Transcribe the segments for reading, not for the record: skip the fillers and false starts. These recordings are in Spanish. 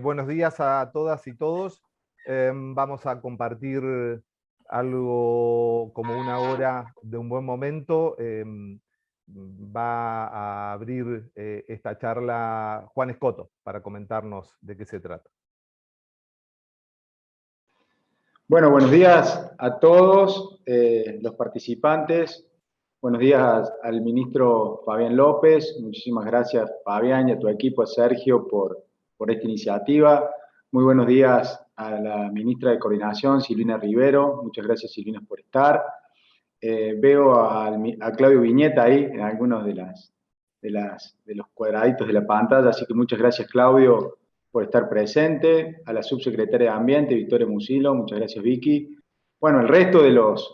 Buenos días a todas y todos. Vamos a compartir algo como una hora de un buen momento. Va a abrir esta charla Juan Escoto para comentarnos de qué se trata. Bueno, buenos días a todos los participantes. Buenos días al ministro Fabián López. Muchísimas gracias, Fabián, y a tu equipo, a Sergio, por esta iniciativa. Muy buenos días a la ministra de Coordinación, Silvina Rivero. Muchas gracias, Silvina, por estar. Veo a Claudio Viñeta ahí en algunos de los cuadraditos de la pantalla, así que muchas gracias, Claudio, por estar presente. A la subsecretaria de Ambiente, Victoria Musilo, muchas gracias, Vicky. Bueno, el resto de los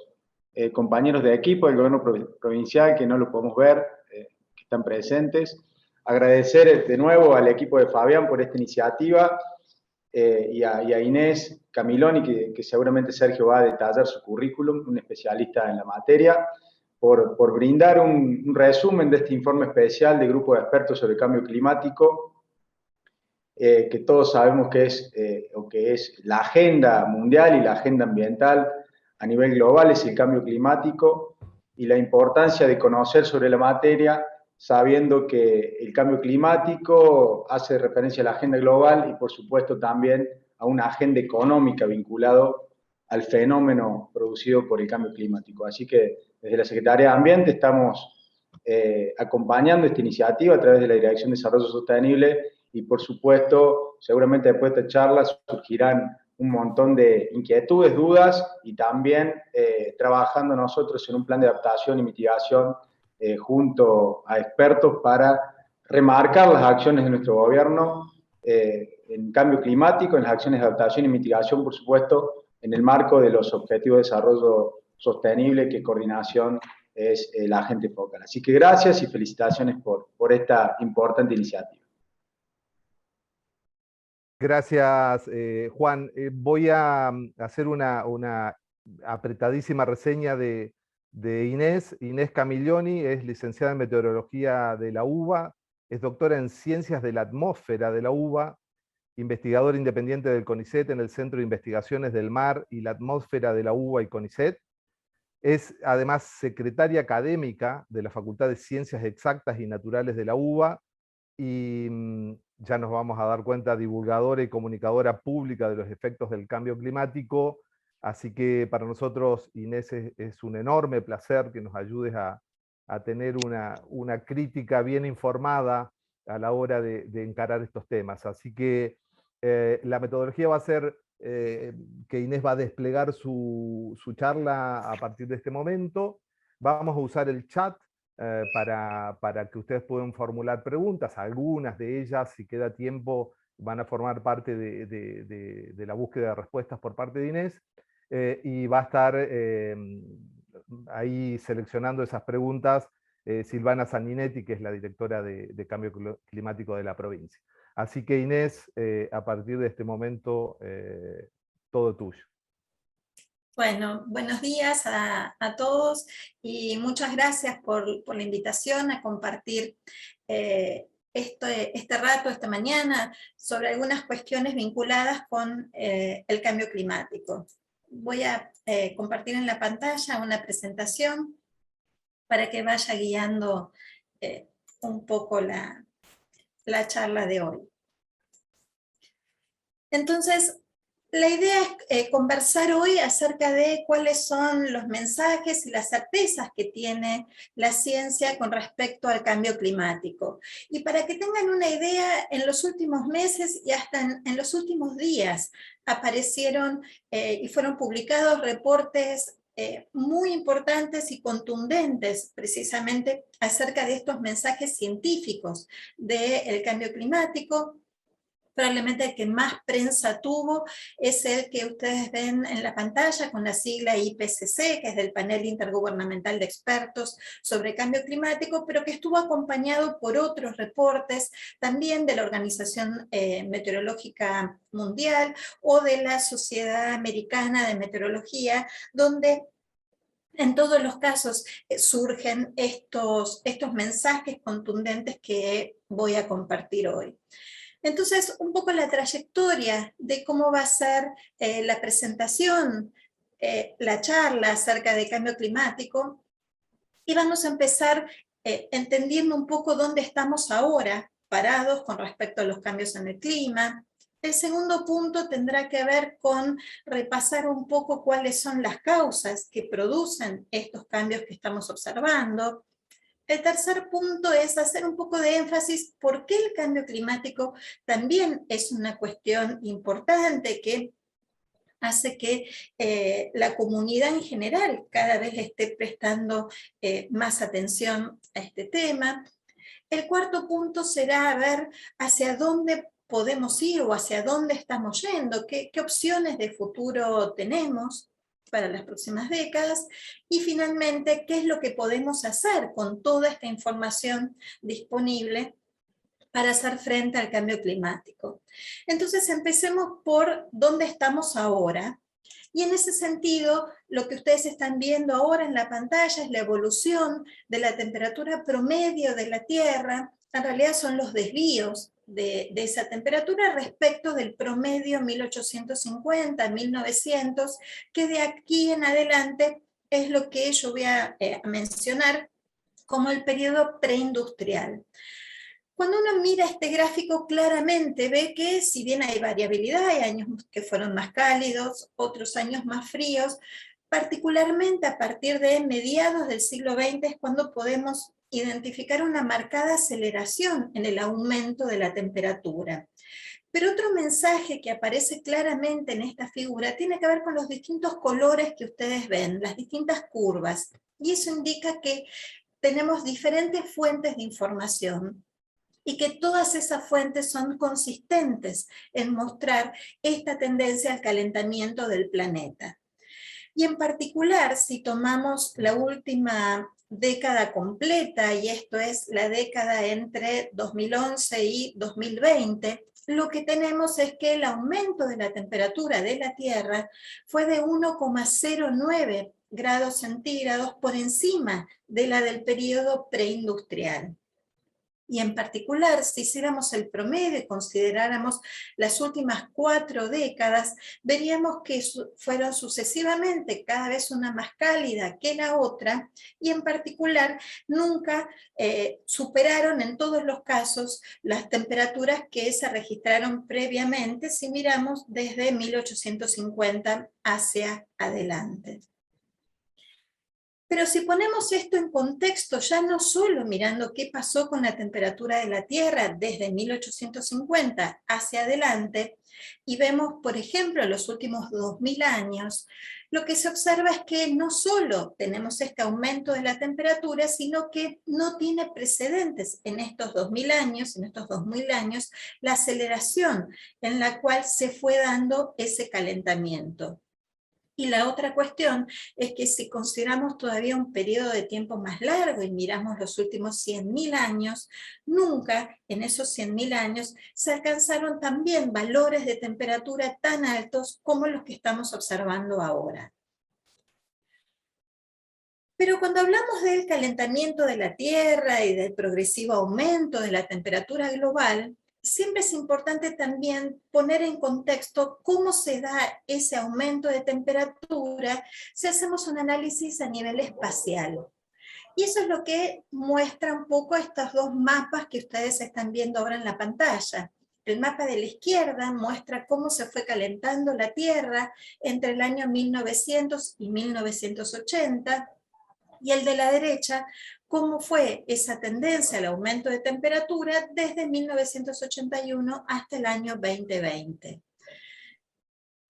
compañeros de equipo del gobierno provincial, que no lo podemos ver, que están presentes. Agradecer de nuevo al equipo de Fabián por esta iniciativa y a Inés Camiloni, que seguramente Sergio va a detallar su currículum, un especialista en la materia, por brindar un resumen de este informe especial del Grupo de Expertos sobre Cambio Climático, que todos sabemos que es la agenda mundial y la agenda ambiental a nivel global, es el cambio climático, y la importancia de conocer sobre la materia, sabiendo que el cambio climático hace referencia a la agenda global y, por supuesto, también a una agenda económica vinculado al fenómeno producido por el cambio climático. Así que desde la Secretaría de Ambiente estamos acompañando esta iniciativa a través de la Dirección de Desarrollo Sostenible y, por supuesto, seguramente después de esta charla surgirán un montón de inquietudes, dudas, y también trabajando nosotros en un plan de adaptación y mitigación junto a expertos para remarcar las acciones de nuestro gobierno en cambio climático, en las acciones de adaptación y mitigación, por supuesto, en el marco de los Objetivos de Desarrollo Sostenible, que coordinación es la agente focal. Así que gracias y felicitaciones por esta importante iniciativa. Gracias, Juan. Voy a hacer una apretadísima reseña de Inés. Inés Camiloni es licenciada en Meteorología de la UBA, es doctora en Ciencias de la Atmósfera de la UBA, investigadora independiente del CONICET en el Centro de Investigaciones del Mar y la Atmósfera de la UBA y CONICET. Es además secretaria académica de la Facultad de Ciencias Exactas y Naturales de la UBA y ya nos vamos a dar cuenta, divulgadora y comunicadora pública de los efectos del cambio climático. Así que para nosotros, Inés, es un enorme placer que nos ayudes a tener una crítica bien informada a la hora de encarar estos temas. Así que la metodología va a ser que Inés va a desplegar su charla a partir de este momento. Vamos a usar el chat para que ustedes puedan formular preguntas. Algunas de ellas, si queda tiempo, van a formar parte de la búsqueda de respuestas por parte de Inés, y va a estar ahí seleccionando esas preguntas Silvana Sanguinetti, que es la directora de Cambio Climático de la provincia. Así que Inés, a partir de este momento, todo tuyo. Bueno, buenos días a todos y muchas gracias por la invitación a compartir este rato, esta mañana, sobre algunas cuestiones vinculadas con el cambio climático. Voy a compartir en la pantalla una presentación para que vaya guiando un poco la charla de hoy. Entonces, la idea es conversar hoy acerca de cuáles son los mensajes y las certezas que tiene la ciencia con respecto al cambio climático. Y para que tengan una idea, en los últimos meses y hasta en los últimos días aparecieron y fueron publicados reportes muy importantes y contundentes precisamente acerca de estos mensajes científicos del cambio climático. Probablemente el que más prensa tuvo es el que ustedes ven en la pantalla con la sigla IPCC, que es del Panel Intergubernamental de Expertos sobre Cambio Climático, pero que estuvo acompañado por otros reportes también de la Organización Meteorológica Mundial o de la Sociedad Americana de Meteorología, donde en todos los casos surgen estos mensajes contundentes que voy a compartir hoy. Entonces, un poco la trayectoria de cómo va a ser la presentación, la charla acerca de cambio climático, y vamos a empezar entendiendo un poco dónde estamos ahora, parados con respecto a los cambios en el clima. El segundo punto tendrá que ver con repasar un poco cuáles son las causas que producen estos cambios que estamos observando. El tercer punto es hacer un poco de énfasis por qué el cambio climático también es una cuestión importante que hace que la comunidad en general cada vez esté prestando más atención a este tema. El cuarto punto será ver hacia dónde podemos ir o hacia dónde estamos yendo, qué opciones de futuro tenemos para las próximas décadas, y finalmente, qué es lo que podemos hacer con toda esta información disponible para hacer frente al cambio climático. Entonces, empecemos por dónde estamos ahora. Y en ese sentido, lo que ustedes están viendo ahora en la pantalla es la evolución de la temperatura promedio de la Tierra. En realidad son los desvíos de esa temperatura respecto del promedio 1850-1900, que de aquí en adelante es lo que yo voy a mencionar como el periodo preindustrial. Cuando uno mira este gráfico, claramente ve que si bien hay variabilidad, hay años que fueron más cálidos, otros años más fríos, particularmente a partir de mediados del siglo XX es cuando podemos identificar una marcada aceleración en el aumento de la temperatura. Pero otro mensaje que aparece claramente en esta figura tiene que ver con los distintos colores que ustedes ven, las distintas curvas, y eso indica que tenemos diferentes fuentes de información, y que todas esas fuentes son consistentes en mostrar esta tendencia al calentamiento del planeta. Y en particular, si tomamos la última década completa, y esto es la década entre 2011 y 2020, lo que tenemos es que el aumento de la temperatura de la Tierra fue de 1,09 grados centígrados por encima de la del periodo preindustrial. Y en particular, si hiciéramos el promedio y consideráramos las últimas 4 décadas, veríamos que fueron sucesivamente cada vez una más cálida que la otra, y en particular nunca superaron en todos los casos las temperaturas que se registraron previamente si miramos desde 1850 hacia adelante. Pero si ponemos esto en contexto, ya no solo mirando qué pasó con la temperatura de la Tierra desde 1850 hacia adelante, y vemos, por ejemplo, los últimos 2000 años, lo que se observa es que no solo tenemos este aumento de la temperatura, sino que no tiene precedentes en estos 2000 años, la aceleración en la cual se fue dando ese calentamiento. Y la otra cuestión es que si consideramos todavía un periodo de tiempo más largo y miramos los últimos 100.000 años, nunca en esos 100.000 años se alcanzaron también valores de temperatura tan altos como los que estamos observando ahora. Pero cuando hablamos del calentamiento de la Tierra y del progresivo aumento de la temperatura global, siempre es importante también poner en contexto cómo se da ese aumento de temperatura si hacemos un análisis a nivel espacial. Y eso es lo que muestra un poco estos dos mapas que ustedes están viendo ahora en la pantalla. El mapa de la izquierda muestra cómo se fue calentando la Tierra entre el año 1900 y 1980, y el de la derecha, cómo fue esa tendencia al aumento de temperatura desde 1981 hasta el año 2020.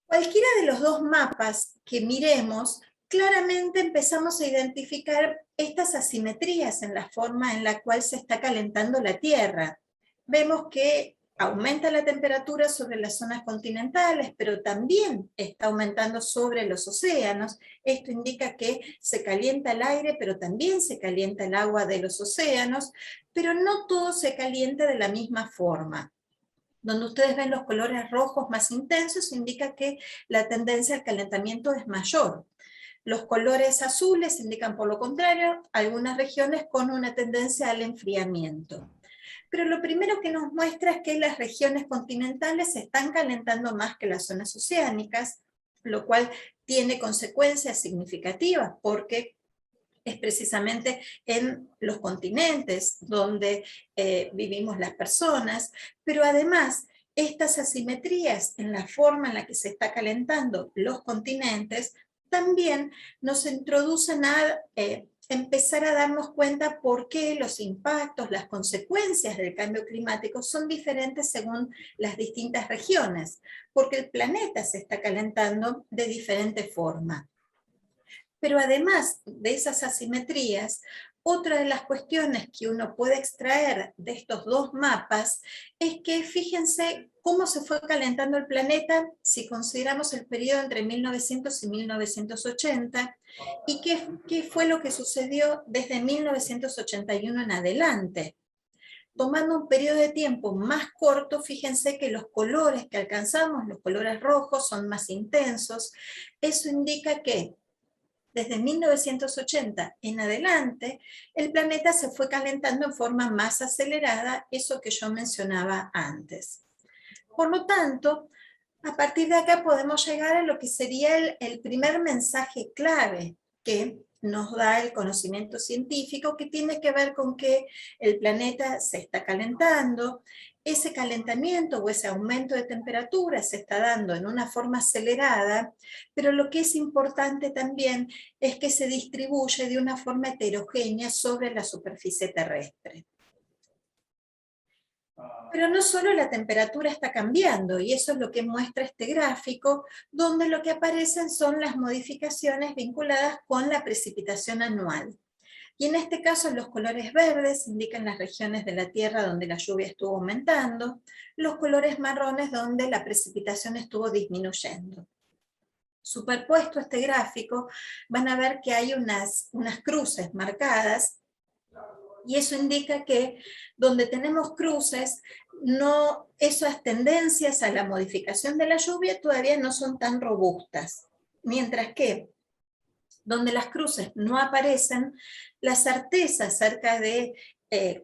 Cualquiera de los dos mapas que miremos, claramente empezamos a identificar estas asimetrías en la forma en la cual se está calentando la Tierra. Vemos que aumenta la temperatura sobre las zonas continentales, pero también está aumentando sobre los océanos. Esto indica que se calienta el aire, pero también se calienta el agua de los océanos, pero no todo se calienta de la misma forma. Donde ustedes ven los colores rojos más intensos, indica que la tendencia al calentamiento es mayor. Los colores azules indican por lo contrario algunas regiones con una tendencia al enfriamiento. Pero lo primero que nos muestra es que las regiones continentales se están calentando más que las zonas oceánicas, lo cual tiene consecuencias significativas, porque es precisamente en los continentes donde vivimos las personas, pero además estas asimetrías en la forma en la que se está calentando los continentes también nos introducen a empezar a darnos cuenta por qué los impactos, las consecuencias del cambio climático son diferentes según las distintas regiones, porque el planeta se está calentando de diferente forma. Pero además de esas asimetrías, otra de las cuestiones que uno puede extraer de estos dos mapas es que fíjense cómo se fue calentando el planeta si consideramos el periodo entre 1900 y 1980 y qué fue lo que sucedió desde 1981 en adelante. Tomando un periodo de tiempo más corto, fíjense que los colores que alcanzamos, los colores rojos, son más intensos. Eso indica que desde 1980 en adelante, el planeta se fue calentando en forma más acelerada, eso que yo mencionaba antes. Por lo tanto, a partir de acá podemos llegar a lo que sería el primer mensaje clave que nos da el conocimiento científico, que tiene que ver con que el planeta se está calentando. Ese calentamiento o ese aumento de temperatura se está dando en una forma acelerada, pero lo que es importante también es que se distribuye de una forma heterogénea sobre la superficie terrestre. Pero no solo la temperatura está cambiando, y eso es lo que muestra este gráfico, donde lo que aparecen son las modificaciones vinculadas con la precipitación anual. Y en este caso los colores verdes indican las regiones de la Tierra donde la lluvia estuvo aumentando, los colores marrones donde la precipitación estuvo disminuyendo. Superpuesto a este gráfico, van a ver que hay unas cruces marcadas, y eso indica que donde tenemos cruces, esas tendencias a la modificación de la lluvia todavía no son tan robustas, mientras que donde las cruces no aparecen, la certeza acerca de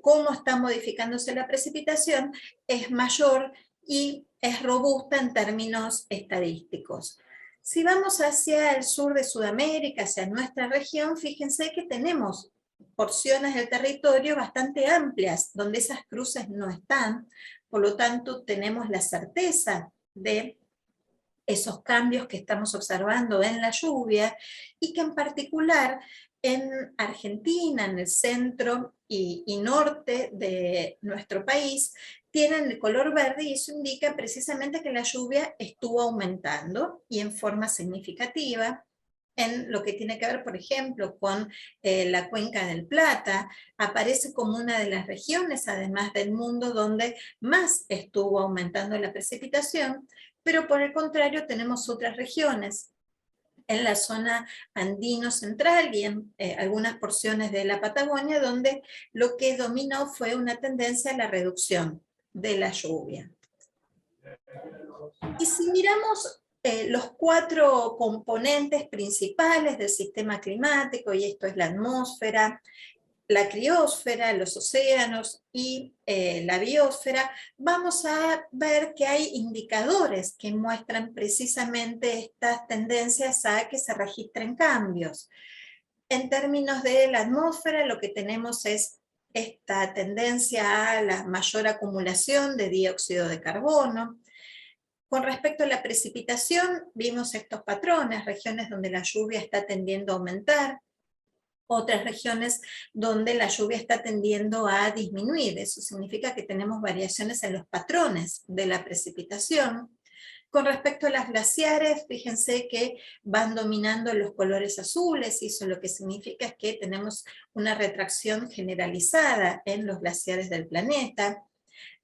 cómo está modificándose la precipitación es mayor y es robusta en términos estadísticos. Si vamos hacia el sur de Sudamérica, hacia nuestra región, fíjense que tenemos porciones del territorio bastante amplias, donde esas cruces no están, por lo tanto tenemos la certeza de esos cambios que estamos observando en la lluvia, y que en particular en Argentina, en el centro y norte de nuestro país, tienen el color verde, y eso indica precisamente que la lluvia estuvo aumentando y en forma significativa. En lo que tiene que ver, por ejemplo, con la Cuenca del Plata, aparece como una de las regiones, además del mundo, donde más estuvo aumentando la precipitación, pero por el contrario tenemos otras regiones en la zona andino central y en algunas porciones de la Patagonia, donde lo que dominó fue una tendencia a la reducción de la lluvia. Y si miramos los 4 componentes principales del sistema climático, y esto es la atmósfera, la criósfera, los océanos y la biosfera, vamos a ver que hay indicadores que muestran precisamente estas tendencias a que se registren cambios. En términos de la atmósfera, lo que tenemos es esta tendencia a la mayor acumulación de dióxido de carbono. Con respecto a la precipitación, vimos estos patrones, regiones donde la lluvia está tendiendo a aumentar, otras regiones donde la lluvia está tendiendo a disminuir. Eso significa que tenemos variaciones en los patrones de la precipitación. Con respecto a las glaciares, fíjense que van dominando los colores azules, y eso lo que significa es que tenemos una retracción generalizada en los glaciares del planeta.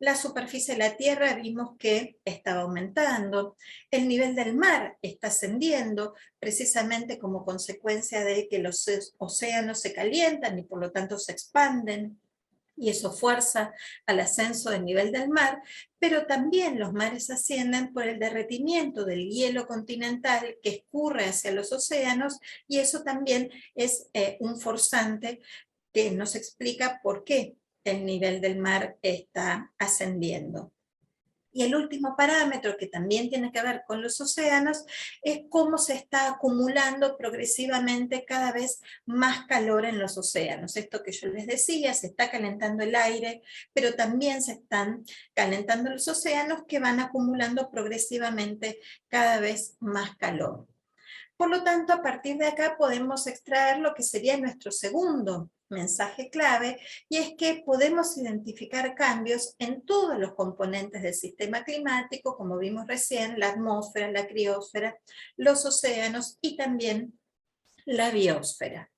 La superficie de la Tierra vimos que estaba aumentando, el nivel del mar está ascendiendo, precisamente como consecuencia de que los océanos se calientan y por lo tanto se expanden, y eso fuerza al ascenso del nivel del mar, pero también los mares ascienden por el derretimiento del hielo continental que escurre hacia los océanos, y eso también es un forzante que nos explica por qué el nivel del mar está ascendiendo. Y el último parámetro, que también tiene que ver con los océanos, es cómo se está acumulando progresivamente cada vez más calor en los océanos. Esto que yo les decía, se está calentando el aire, pero también se están calentando los océanos, que van acumulando progresivamente cada vez más calor. Por lo tanto, a partir de acá podemos extraer lo que sería nuestro segundo mensaje clave, y es que podemos identificar cambios en todos los componentes del sistema climático, como vimos recién, la atmósfera, la criosfera, los océanos y también la biosfera.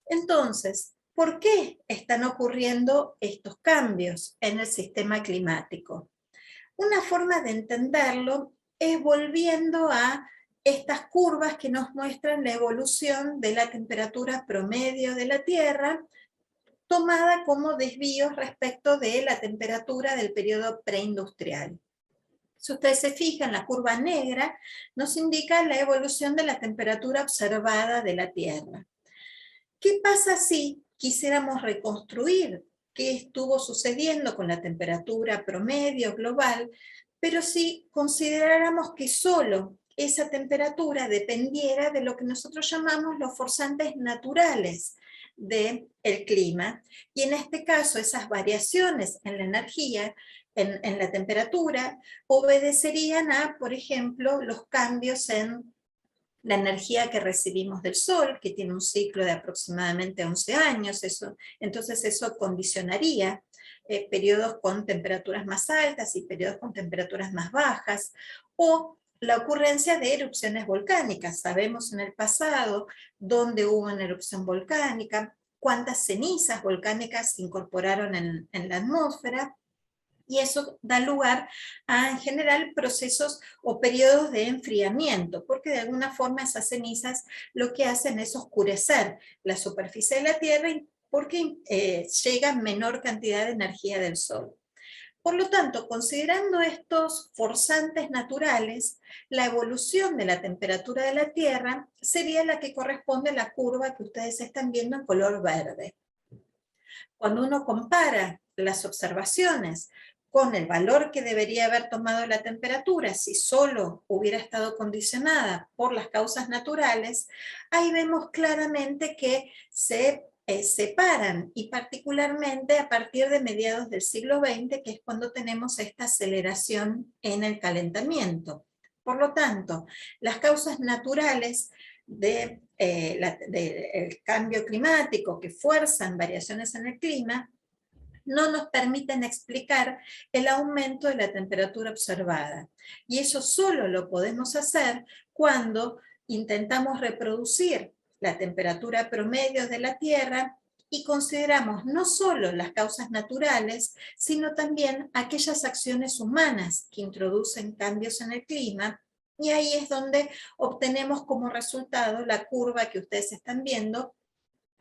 Entonces, ¿por qué están ocurriendo estos cambios en el sistema climático? Una forma de entenderlo es volviendo a estas curvas que nos muestran la evolución de la temperatura promedio de la Tierra, tomada como desvíos respecto de la temperatura del periodo preindustrial. Si ustedes se fijan, la curva negra nos indica la evolución de la temperatura observada de la Tierra. ¿Qué pasa si quisiéramos reconstruir qué estuvo sucediendo con la temperatura promedio global, pero si consideráramos que solo esa temperatura dependiera de lo que nosotros llamamos los forzantes naturales del clima, y en este caso esas variaciones en la energía, en la temperatura, obedecerían a, por ejemplo, los cambios en la energía que recibimos del Sol, que tiene un ciclo de aproximadamente 11 años, entonces eso condicionaría periodos con temperaturas más altas y periodos con temperaturas más bajas, o la ocurrencia de erupciones volcánicas. Sabemos en el pasado dónde hubo una erupción volcánica, cuántas cenizas volcánicas se incorporaron en la atmósfera, y eso da lugar a, en general, procesos o periodos de enfriamiento, porque de alguna forma esas cenizas lo que hacen es oscurecer la superficie de la Tierra, porque llega menor cantidad de energía del Sol. Por lo tanto, considerando estos forzantes naturales, la evolución de la temperatura de la Tierra sería la que corresponde a la curva que ustedes están viendo en color verde. Cuando uno compara las observaciones con el valor que debería haber tomado la temperatura si solo hubiera estado condicionada por las causas naturales, ahí vemos claramente que se separan, y particularmente a partir de mediados del siglo XX, que es cuando tenemos esta aceleración en el calentamiento. Por lo tanto, las causas naturales del cambio climático que fuerzan variaciones en el clima no nos permiten explicar el aumento de la temperatura observada. Y eso solo lo podemos hacer cuando intentamos reproducir la temperatura promedio de la Tierra y consideramos no solo las causas naturales, sino también aquellas acciones humanas que introducen cambios en el clima, y ahí es donde obtenemos como resultado la curva que ustedes están viendo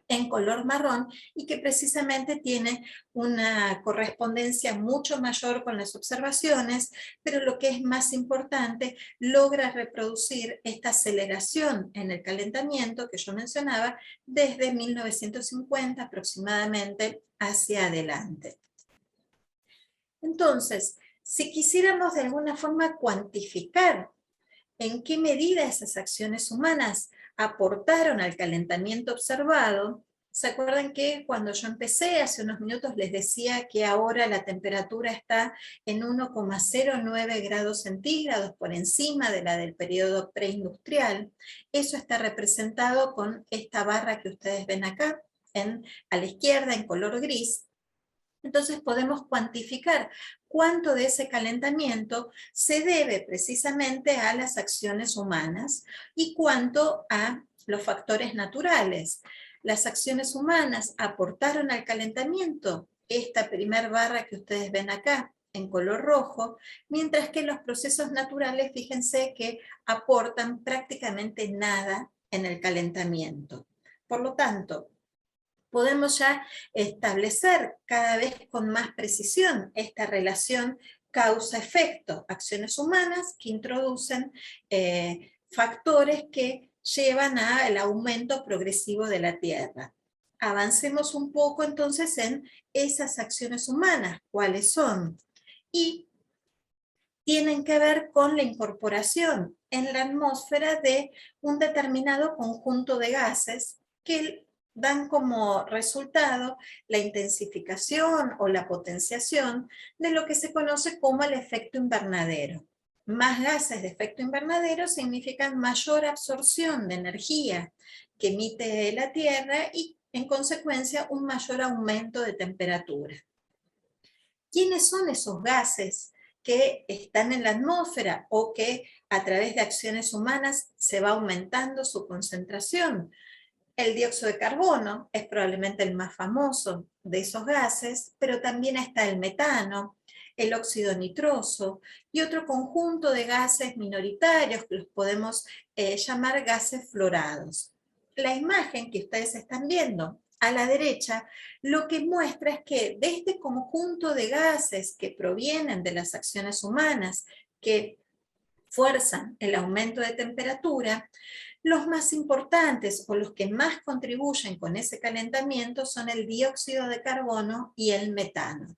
en color marrón, y que precisamente tiene una correspondencia mucho mayor con las observaciones, pero lo que es más importante, logra reproducir esta aceleración en el calentamiento que yo mencionaba desde 1950 aproximadamente hacia adelante. Entonces, si quisiéramos de alguna forma cuantificar en qué medida esas acciones humanas aportaron al calentamiento observado, ¿se acuerdan que cuando yo empecé hace unos minutos les decía que ahora la temperatura está en 1,09 grados centígrados por encima de la del periodo preindustrial? Eso está representado con esta barra que ustedes ven acá, a la izquierda en color gris. Entonces podemos cuantificar cuánto de ese calentamiento se debe precisamente a las acciones humanas y cuánto a los factores naturales. Las acciones humanas aportaron al calentamiento, esta primer barra que ustedes ven acá en color rojo, mientras que los procesos naturales, fíjense que aportan prácticamente nada en el calentamiento. Por lo tanto, podemos ya establecer cada vez con más precisión esta relación causa-efecto, acciones humanas que introducen factores que llevan al aumento progresivo de la Tierra. avancemos un poco entonces en esas acciones humanas, cuáles son. Y tienen que ver con la incorporación en la atmósfera de un determinado conjunto de gases que dan como resultado la intensificación o la potenciación de lo que se conoce como el efecto invernadero. Más gases de efecto invernadero significan mayor absorción de energía que emite la Tierra y, en consecuencia, un mayor aumento de temperatura. ¿Quiénes son esos gases que están en la atmósfera o que a través de acciones humanas se va aumentando su concentración? El dióxido de carbono es probablemente el más famoso de esos gases, pero también está el metano, el óxido nitroso y otro conjunto de gases minoritarios que los podemos llamar gases fluorados. La imagen que ustedes están viendo a la derecha lo que muestra es que de este conjunto de gases que provienen de las acciones humanas que fuerzan el aumento de temperatura, los más importantes o los que más contribuyen con ese calentamiento son el dióxido de carbono y el metano.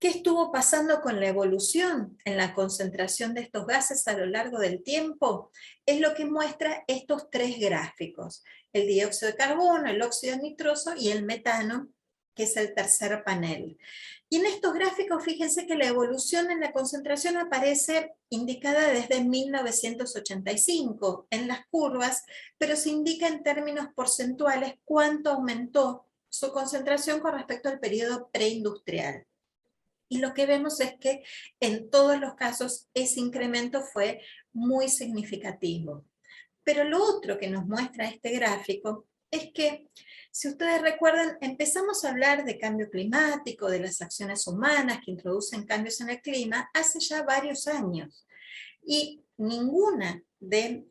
¿Qué estuvo pasando con la evolución en la concentración de estos gases a lo largo del tiempo? Es lo que muestra estos tres gráficos: el dióxido de carbono, el óxido nitroso y el metano, que es el tercer panel. Y en estos gráficos, fíjense que la evolución en la concentración aparece indicada desde 1985 en las curvas, pero se indica en términos porcentuales cuánto aumentó su concentración con respecto al periodo preindustrial. Y lo que vemos es que en todos los casos ese incremento fue muy significativo. Pero lo otro que nos muestra este gráfico es que, si ustedes recuerdan, empezamos a hablar de cambio climático, de las acciones humanas que introducen cambios en el clima hace ya varios años. Y ninguna de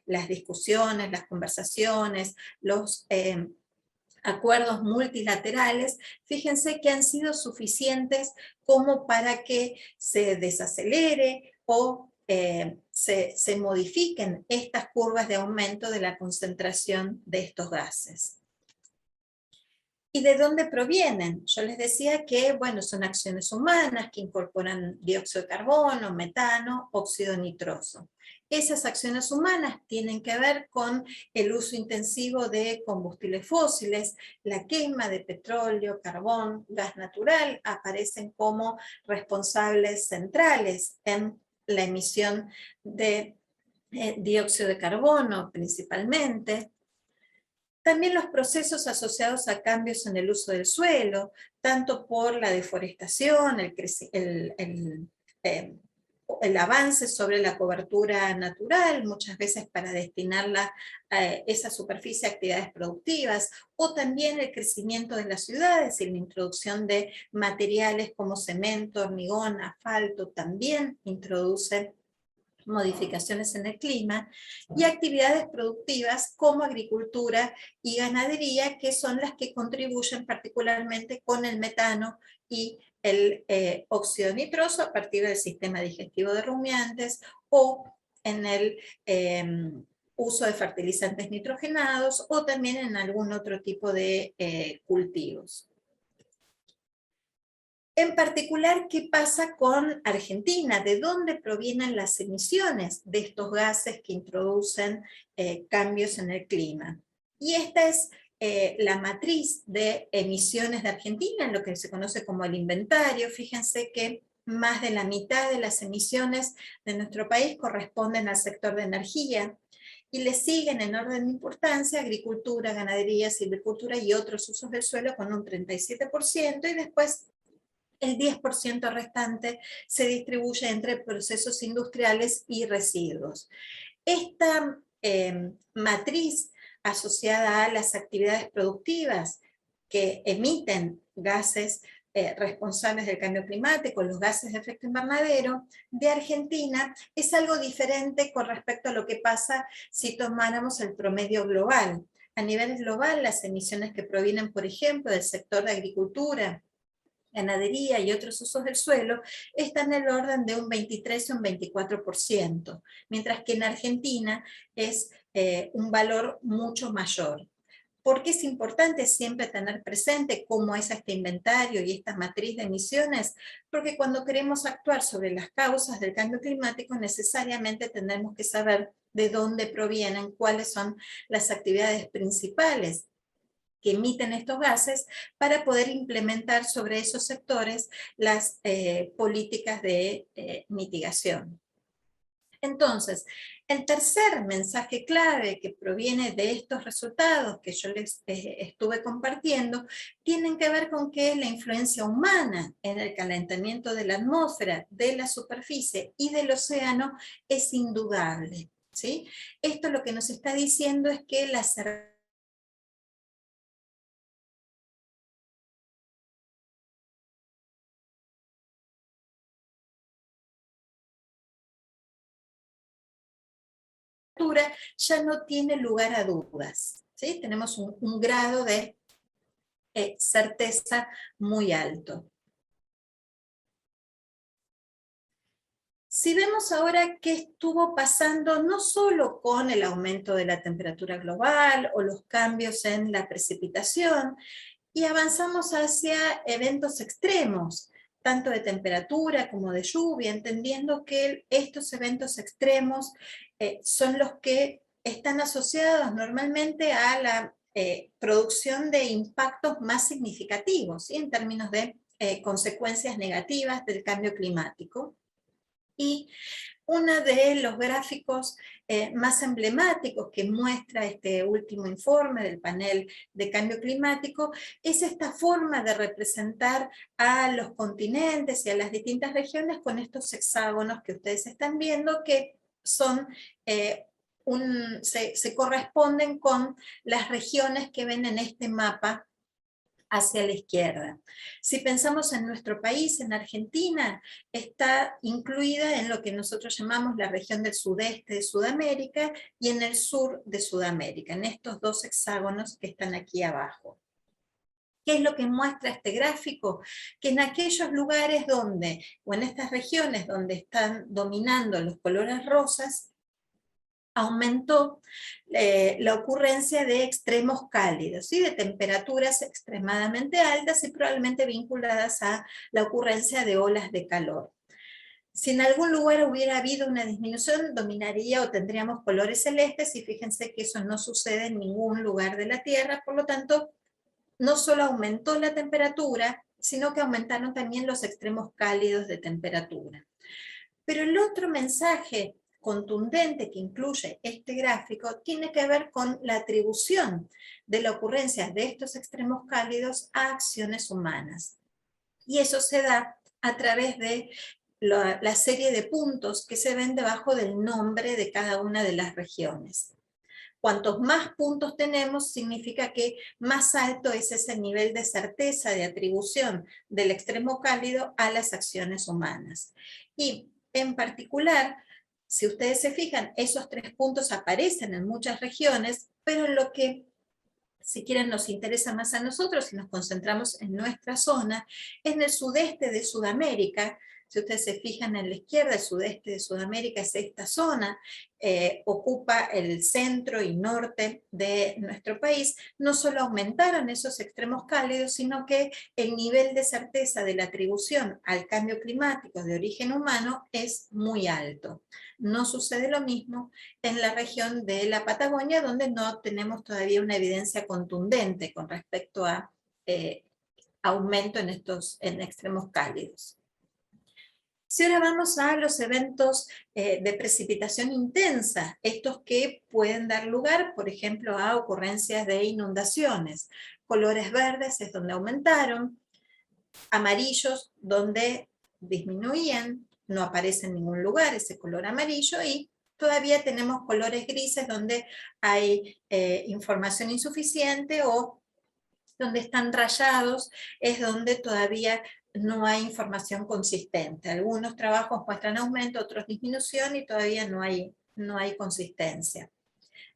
las discusiones, las conversaciones, los acuerdos multilaterales, fíjense que han sido suficientes como para que se desacelere o se modifiquen estas curvas de aumento de la concentración de estos gases. ¿Y de dónde provienen? Yo les decía que, bueno, son acciones humanas que incorporan dióxido de carbono, metano, óxido nitroso. Esas acciones humanas tienen que ver con el uso intensivo de combustibles fósiles, la quema de petróleo, carbón, gas natural, aparecen como responsables centrales en la emisión de dióxido de carbono principalmente. También los procesos asociados a cambios en el uso del suelo, tanto por la deforestación, el avance sobre la cobertura natural, muchas veces para destinarla a esa superficie a actividades productivas, o también el crecimiento de las ciudades y la introducción de materiales como cemento, hormigón, asfalto, también introduce modificaciones en el clima, y actividades productivas como agricultura y ganadería, que son las que contribuyen particularmente con el metano y el óxido nitroso a partir del sistema digestivo de rumiantes o en el uso de fertilizantes nitrogenados o también en algún otro tipo de cultivos. En particular, ¿qué pasa con Argentina? ¿De dónde provienen las emisiones de estos gases que introducen cambios en el clima? Y esta es la matriz de emisiones de Argentina, en lo que se conoce como el inventario. Fíjense que más de la mitad de las emisiones de nuestro país corresponden al sector de energía, y le siguen en orden de importancia agricultura, ganadería, silvicultura y otros usos del suelo con un 37%, y después el 10% restante se distribuye entre procesos industriales y residuos. Esta matriz asociada a las actividades productivas que emiten gases responsables del cambio climático, los gases de efecto invernadero, de Argentina, es algo diferente con respecto a lo que pasa si tomáramos el promedio global. A nivel global, las emisiones que provienen, por ejemplo, del sector de agricultura, ganadería y otros usos del suelo, están en el orden de un 23 o un 24%, mientras que en Argentina es un valor mucho mayor. ¿Por qué es importante siempre tener presente cómo es este inventario y esta matriz de emisiones? Porque cuando queremos actuar sobre las causas del cambio climático, necesariamente tendremos que saber de dónde provienen, cuáles son las actividades principales que emiten estos gases para poder implementar sobre esos sectores las políticas de mitigación. Entonces, el tercer mensaje clave que proviene de estos resultados que yo les estuve compartiendo, tienen que ver con que la influencia humana en el calentamiento de la atmósfera, de la superficie y del océano es indudable, ¿sí? Esto lo que nos está diciendo es que la ya no tiene lugar a dudas, ¿sí? Tenemos un grado de certeza muy alto. Si vemos ahora qué estuvo pasando no solo con el aumento de la temperatura global o los cambios en la precipitación, y avanzamos hacia eventos extremos, tanto de temperatura como de lluvia, entendiendo que estos eventos extremos son los que están asociados normalmente a la producción de impactos más significativos, ¿sí? En términos de consecuencias negativas del cambio climático. Y uno de los gráficos más emblemáticos que muestra este último informe del panel de cambio climático es esta forma de representar a los continentes y a las distintas regiones con estos hexágonos que ustedes están viendo, que son se corresponden con las regiones que ven en este mapa hacia la izquierda. Si pensamos en nuestro país, en Argentina, está incluida en lo que nosotros llamamos la región del sudeste de Sudamérica y en el sur de Sudamérica, en estos dos hexágonos que están aquí abajo. ¿Qué es lo que muestra este gráfico? Que en aquellos lugares donde, o en estas regiones donde están dominando los colores rosas, aumentó la ocurrencia de extremos cálidos, ¿sí? De temperaturas extremadamente altas y probablemente vinculadas a la ocurrencia de olas de calor. Si en algún lugar hubiera habido una disminución, dominaría o tendríamos colores celestes, y fíjense que eso no sucede en ningún lugar de la Tierra. Por lo tanto, no solo aumentó la temperatura, sino que aumentaron también los extremos cálidos de temperatura. Pero el otro mensaje contundente que incluye este gráfico tiene que ver con la atribución de la ocurrencia de estos extremos cálidos a acciones humanas. Y eso se da a través de la serie de puntos que se ven debajo del nombre de cada una de las regiones. Cuantos más puntos tenemos, significa que más alto es ese nivel de certeza de atribución del extremo cálido a las acciones humanas. Y en particular, si ustedes se fijan, esos 3 puntos aparecen en muchas regiones, pero en lo que, si quieren, nos interesa más a nosotros, si nos concentramos en nuestra zona, en el sudeste de Sudamérica. Si ustedes se fijan en la izquierda, el sudeste de Sudamérica es esta zona, ocupa el centro y norte de nuestro país. No solo aumentaron esos extremos cálidos, sino que el nivel de certeza de la atribución al cambio climático de origen humano es muy alto. No sucede lo mismo en la región de la Patagonia, donde no tenemos todavía una evidencia contundente con respecto a aumento en extremos cálidos. Si ahora vamos a los eventos de precipitación intensa, estos que pueden dar lugar, por ejemplo, a ocurrencias de inundaciones. Colores verdes es donde aumentaron, amarillos donde disminuían, no aparece en ningún lugar ese color amarillo, y todavía tenemos colores grises donde hay información insuficiente, o donde están rayados es donde todavía no hay información consistente. Algunos trabajos muestran aumento, otros disminución, y todavía no hay consistencia.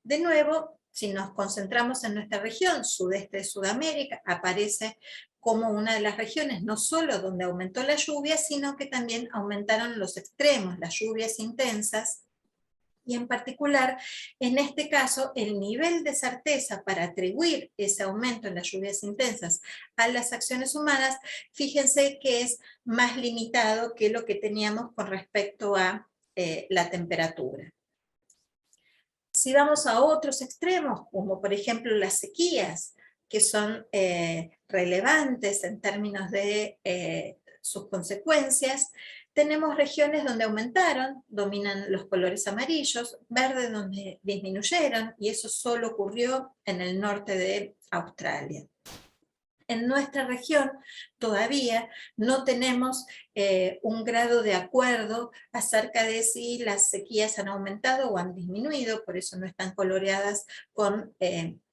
De nuevo, si nos concentramos en nuestra región, sudeste de Sudamérica, aparece como una de las regiones no solo donde aumentó la lluvia, sino que también aumentaron los extremos, las lluvias intensas, Y en particular, en este caso, el nivel de certeza para atribuir ese aumento en las lluvias intensas a las acciones humanas, fíjense que es más limitado que lo que teníamos con respecto a la temperatura. Si vamos a otros extremos, como por ejemplo las sequías, que son relevantes en términos de sus consecuencias, tenemos regiones donde aumentaron, dominan los colores amarillos, verdes donde disminuyeron, y eso solo ocurrió en el norte de Australia. En nuestra región todavía no tenemos un grado de acuerdo acerca de si las sequías han aumentado o han disminuido, por eso no están coloreadas con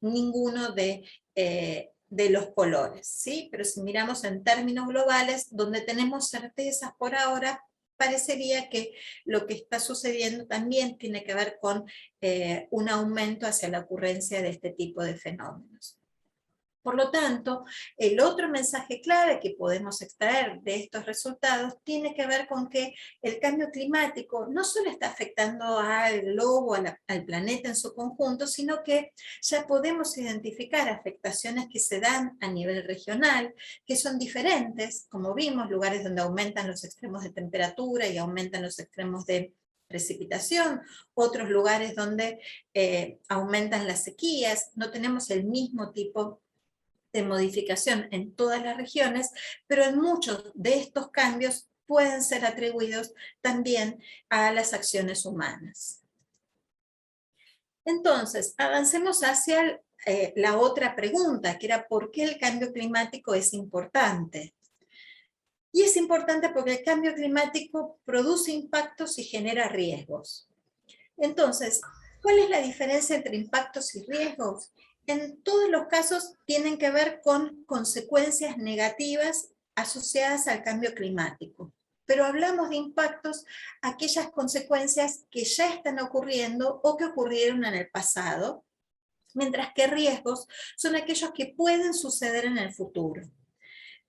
ninguno de los colores, ¿sí? Pero si miramos en términos globales, donde tenemos certezas por ahora, parecería que lo que está sucediendo también tiene que ver con un aumento hacia la ocurrencia de este tipo de fenómenos. Por lo tanto, el otro mensaje clave que podemos extraer de estos resultados tiene que ver con que el cambio climático no solo está afectando al globo, al planeta en su conjunto, sino que ya podemos identificar afectaciones que se dan a nivel regional, que son diferentes, como vimos, lugares donde aumentan los extremos de temperatura y aumentan los extremos de precipitación, otros lugares donde aumentan las sequías, no tenemos el mismo tipo de modificación en todas las regiones, pero en muchos de estos cambios pueden ser atribuidos también a las acciones humanas. Entonces, avancemos hacia la otra pregunta, que era ¿por qué el cambio climático es importante? Y es importante porque el cambio climático produce impactos y genera riesgos. Entonces, ¿cuál es la diferencia entre impactos y riesgos? En todos los casos tienen que ver con consecuencias negativas asociadas al cambio climático. Pero hablamos de impactos, aquellas consecuencias que ya están ocurriendo o que ocurrieron en el pasado, mientras que riesgos son aquellos que pueden suceder en el futuro.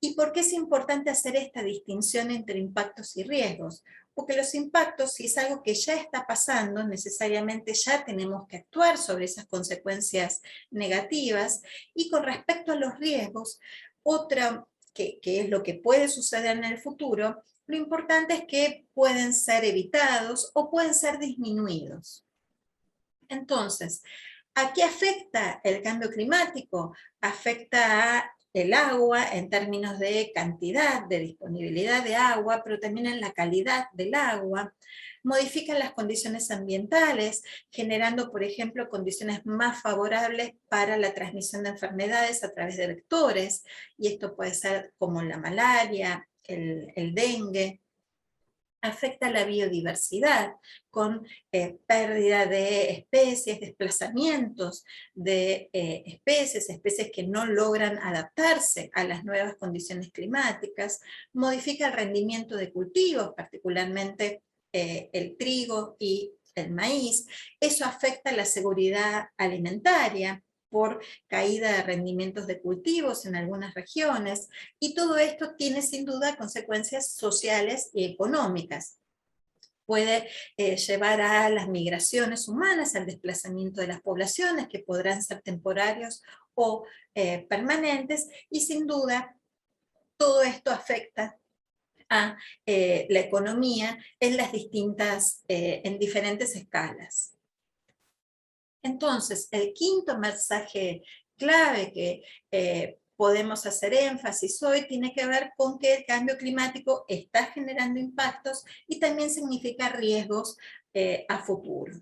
¿Y por qué es importante hacer esta distinción entre impactos y riesgos? Porque los impactos, si es algo que ya está pasando, necesariamente ya tenemos que actuar sobre esas consecuencias negativas, y con respecto a los riesgos, otra que es lo que puede suceder en el futuro, lo importante es que pueden ser evitados o pueden ser disminuidos. Entonces, ¿a qué afecta el cambio climático? Afecta a el agua en términos de cantidad, de disponibilidad de agua, pero también en la calidad del agua. Modifican las condiciones ambientales, generando, por ejemplo, condiciones más favorables para la transmisión de enfermedades a través de vectores, y esto puede ser como la malaria, el dengue. Afecta la biodiversidad con pérdida de especies, desplazamientos de especies que no logran adaptarse a las nuevas condiciones climáticas, modifica el rendimiento de cultivos, particularmente el trigo y el maíz. Eso afecta la seguridad alimentaria por caída de rendimientos de cultivos en algunas regiones, y todo esto tiene sin duda consecuencias sociales y económicas. Puede llevar a las migraciones humanas, al desplazamiento de las poblaciones, que podrán ser temporarios o permanentes, y sin duda todo esto afecta a la economía en en diferentes escalas. Entonces, el quinto mensaje clave que podemos hacer énfasis hoy tiene que ver con que el cambio climático está generando impactos y también significa riesgos a futuro.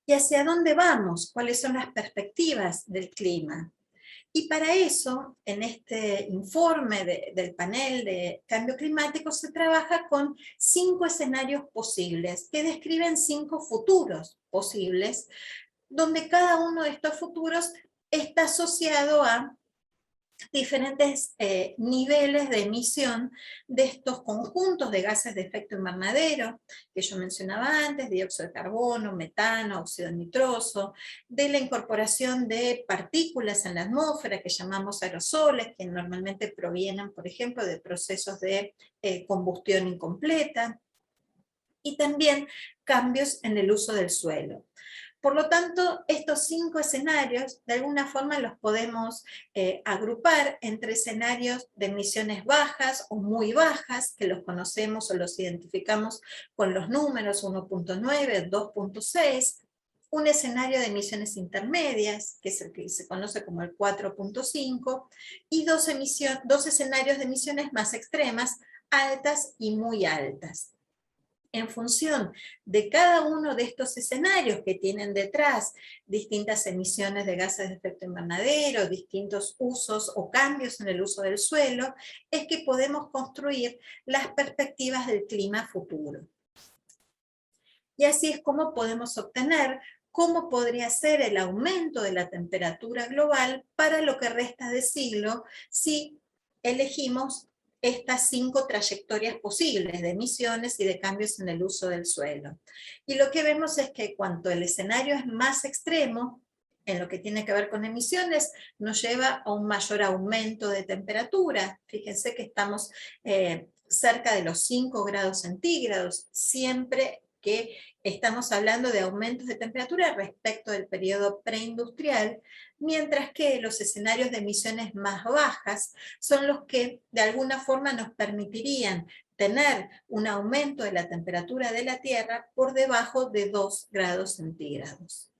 ¿Y hacia dónde vamos? ¿Cuáles son las perspectivas del clima? Y para eso, en este informe del panel de cambio climático, se trabaja con 5 escenarios posibles, que describen 5 futuros posibles, donde cada uno de estos futuros está asociado a diferentes niveles de emisión de estos conjuntos de gases de efecto invernadero, que yo mencionaba antes, dióxido de carbono, metano, óxido nitroso, de la incorporación de partículas en la atmósfera que llamamos aerosoles, que normalmente provienen, por ejemplo, de procesos de combustión incompleta, y también cambios en el uso del suelo. Por lo tanto, estos 5 escenarios, de alguna forma los podemos agrupar entre escenarios de emisiones bajas o muy bajas, que los conocemos o los identificamos con los números 1.9, 2.6, un escenario de emisiones intermedias, que es el que se conoce como el 4.5, y dos escenarios de emisiones más extremas, altas y muy altas. En función de cada uno de estos escenarios que tienen detrás distintas emisiones de gases de efecto invernadero, distintos usos o cambios en el uso del suelo, es que podemos construir las perspectivas del clima futuro. Y así es como podemos obtener cómo podría ser el aumento de la temperatura global para lo que resta de siglo si elegimos estas 5 trayectorias posibles de emisiones y de cambios en el uso del suelo. Y lo que vemos es que cuanto el escenario es más extremo, en lo que tiene que ver con emisiones, nos lleva a un mayor aumento de temperatura. Fíjense que estamos cerca de los 5 grados centígrados, siempre que estamos hablando de aumentos de temperatura respecto del periodo preindustrial, mientras que los escenarios de emisiones más bajas son los que de alguna forma nos permitirían tener un aumento de la temperatura de la Tierra por debajo de 2 grados centígrados.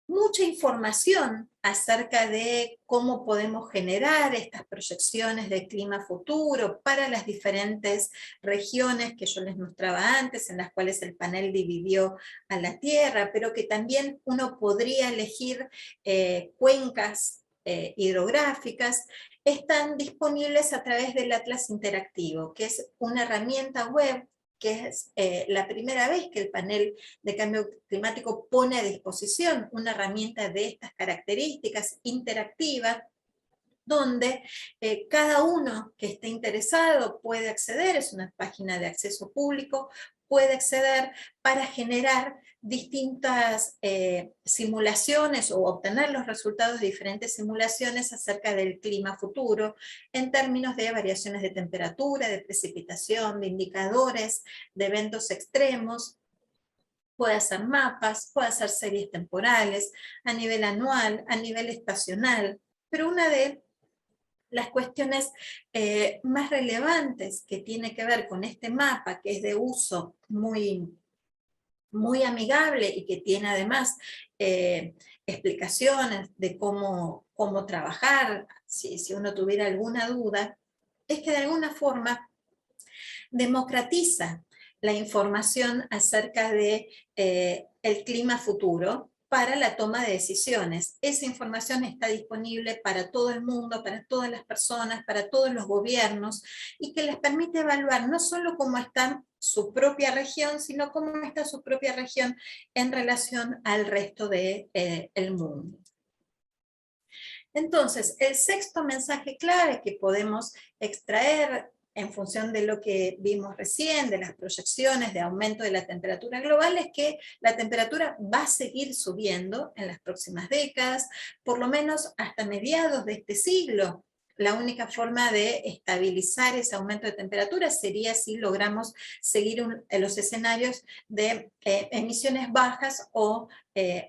Mucha información acerca de cómo podemos generar estas proyecciones de clima futuro para las diferentes regiones que yo les mostraba antes, en las cuales el panel dividió a la Tierra, pero que también uno podría elegir cuencas hidrográficas, están disponibles a través del Atlas Interactivo, que es una herramienta web que es la primera vez que el panel de cambio climático pone a disposición una herramienta de estas características interactiva, donde cada uno que esté interesado puede acceder, es una página de acceso público, puede acceder para generar distintas simulaciones o obtener los resultados de diferentes simulaciones acerca del clima futuro en términos de variaciones de temperatura, de precipitación, de indicadores, de eventos extremos. Puede hacer mapas, puede hacer series temporales, a nivel anual, a nivel estacional, pero una de las cuestiones más relevantes que tiene que ver con este mapa, que es de uso muy amigable y que tiene además explicaciones de cómo trabajar, si uno tuviera alguna duda, es que de alguna forma democratiza la información acerca de el clima futuro para la toma de decisiones. Esa información está disponible para todo el mundo, para todas las personas, para todos los gobiernos, y que les permite evaluar no solo cómo está su propia región, sino cómo está su propia región en relación al resto del mundo. Entonces, el sexto mensaje clave que podemos extraer en función de lo que vimos recién, de las proyecciones de aumento de la temperatura global, es que la temperatura va a seguir subiendo en las próximas décadas, por lo menos hasta mediados de este siglo. La única forma de estabilizar ese aumento de temperatura sería si logramos seguir los escenarios de emisiones bajas o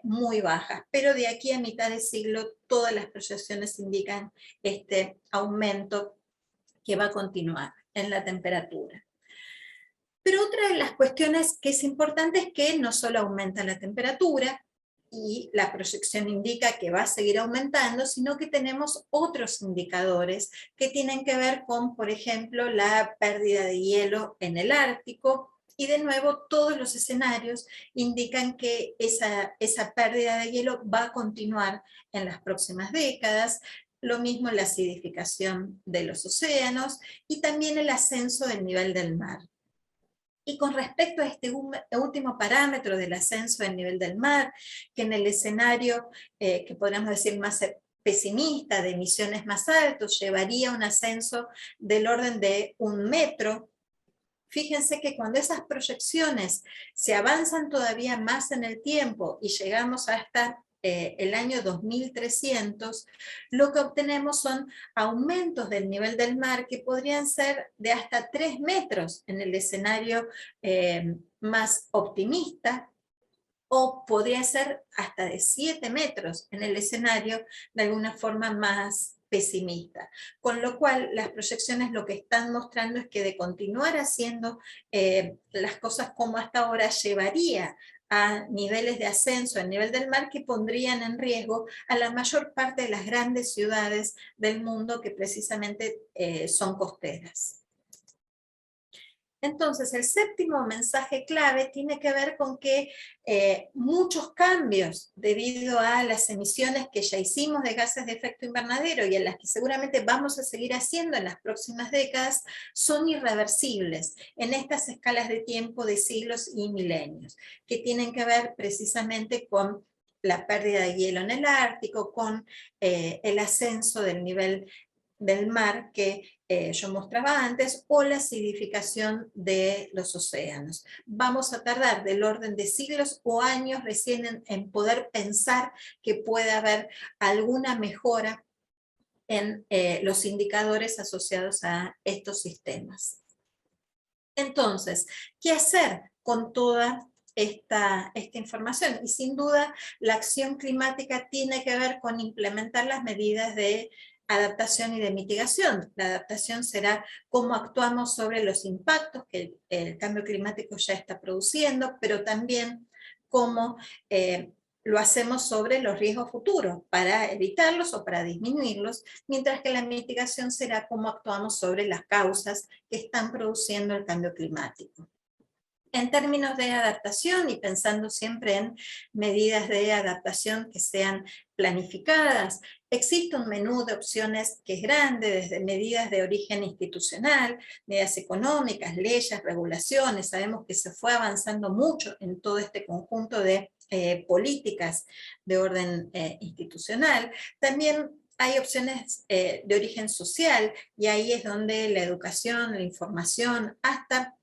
muy bajas. Pero de aquí a mitad de siglo todas las proyecciones indican este aumento que va a continuar en la temperatura. Pero otra de las cuestiones que es importante es que no solo aumenta la temperatura, y la proyección indica que va a seguir aumentando, sino que tenemos otros indicadores que tienen que ver con, por ejemplo, la pérdida de hielo en el Ártico, y de nuevo todos los escenarios indican que esa pérdida de hielo va a continuar en las próximas décadas. Lo mismo la acidificación de los océanos y también el ascenso del nivel del mar. Y con respecto a este último parámetro del ascenso del nivel del mar, que en el escenario que podríamos decir más pesimista, de emisiones más altos, llevaría un ascenso del orden de 1 metro, fíjense que cuando esas proyecciones se avanzan todavía más en el tiempo y llegamos hasta el año 2300, lo que obtenemos son aumentos del nivel del mar que podrían ser de hasta 3 metros en el escenario más optimista, o podría ser hasta de 7 metros en el escenario de alguna forma más pesimista. Con lo cual las proyecciones lo que están mostrando es que de continuar haciendo las cosas como hasta ahora llevaría a niveles de ascenso al nivel del mar que pondrían en riesgo a la mayor parte de las grandes ciudades del mundo que precisamente son costeras. Entonces, el séptimo mensaje clave tiene que ver con que muchos cambios debido a las emisiones que ya hicimos de gases de efecto invernadero y en las que seguramente vamos a seguir haciendo en las próximas décadas son irreversibles en estas escalas de tiempo de siglos y milenios, que tienen que ver precisamente con la pérdida de hielo en el Ártico, con el ascenso del nivel del mar que yo mostraba antes, o la acidificación de los océanos. Vamos a tardar del orden de siglos o años recién en poder pensar que puede haber alguna mejora en los indicadores asociados a estos sistemas. Entonces, ¿qué hacer con toda esta información? Y sin duda, la acción climática tiene que ver con implementar las medidas de adaptación y de mitigación. La adaptación será cómo actuamos sobre los impactos que el cambio climático ya está produciendo, pero también cómo lo hacemos sobre los riesgos futuros para evitarlos o para disminuirlos, mientras que la mitigación será cómo actuamos sobre las causas que están produciendo el cambio climático. En términos de adaptación y pensando siempre en medidas de adaptación que sean planificadas, existe un menú de opciones que es grande, desde medidas de origen institucional, medidas económicas, leyes, regulaciones. Sabemos que se fue avanzando mucho en todo este conjunto de políticas de orden institucional. También hay opciones de origen social, y ahí es donde la educación, la información, hasta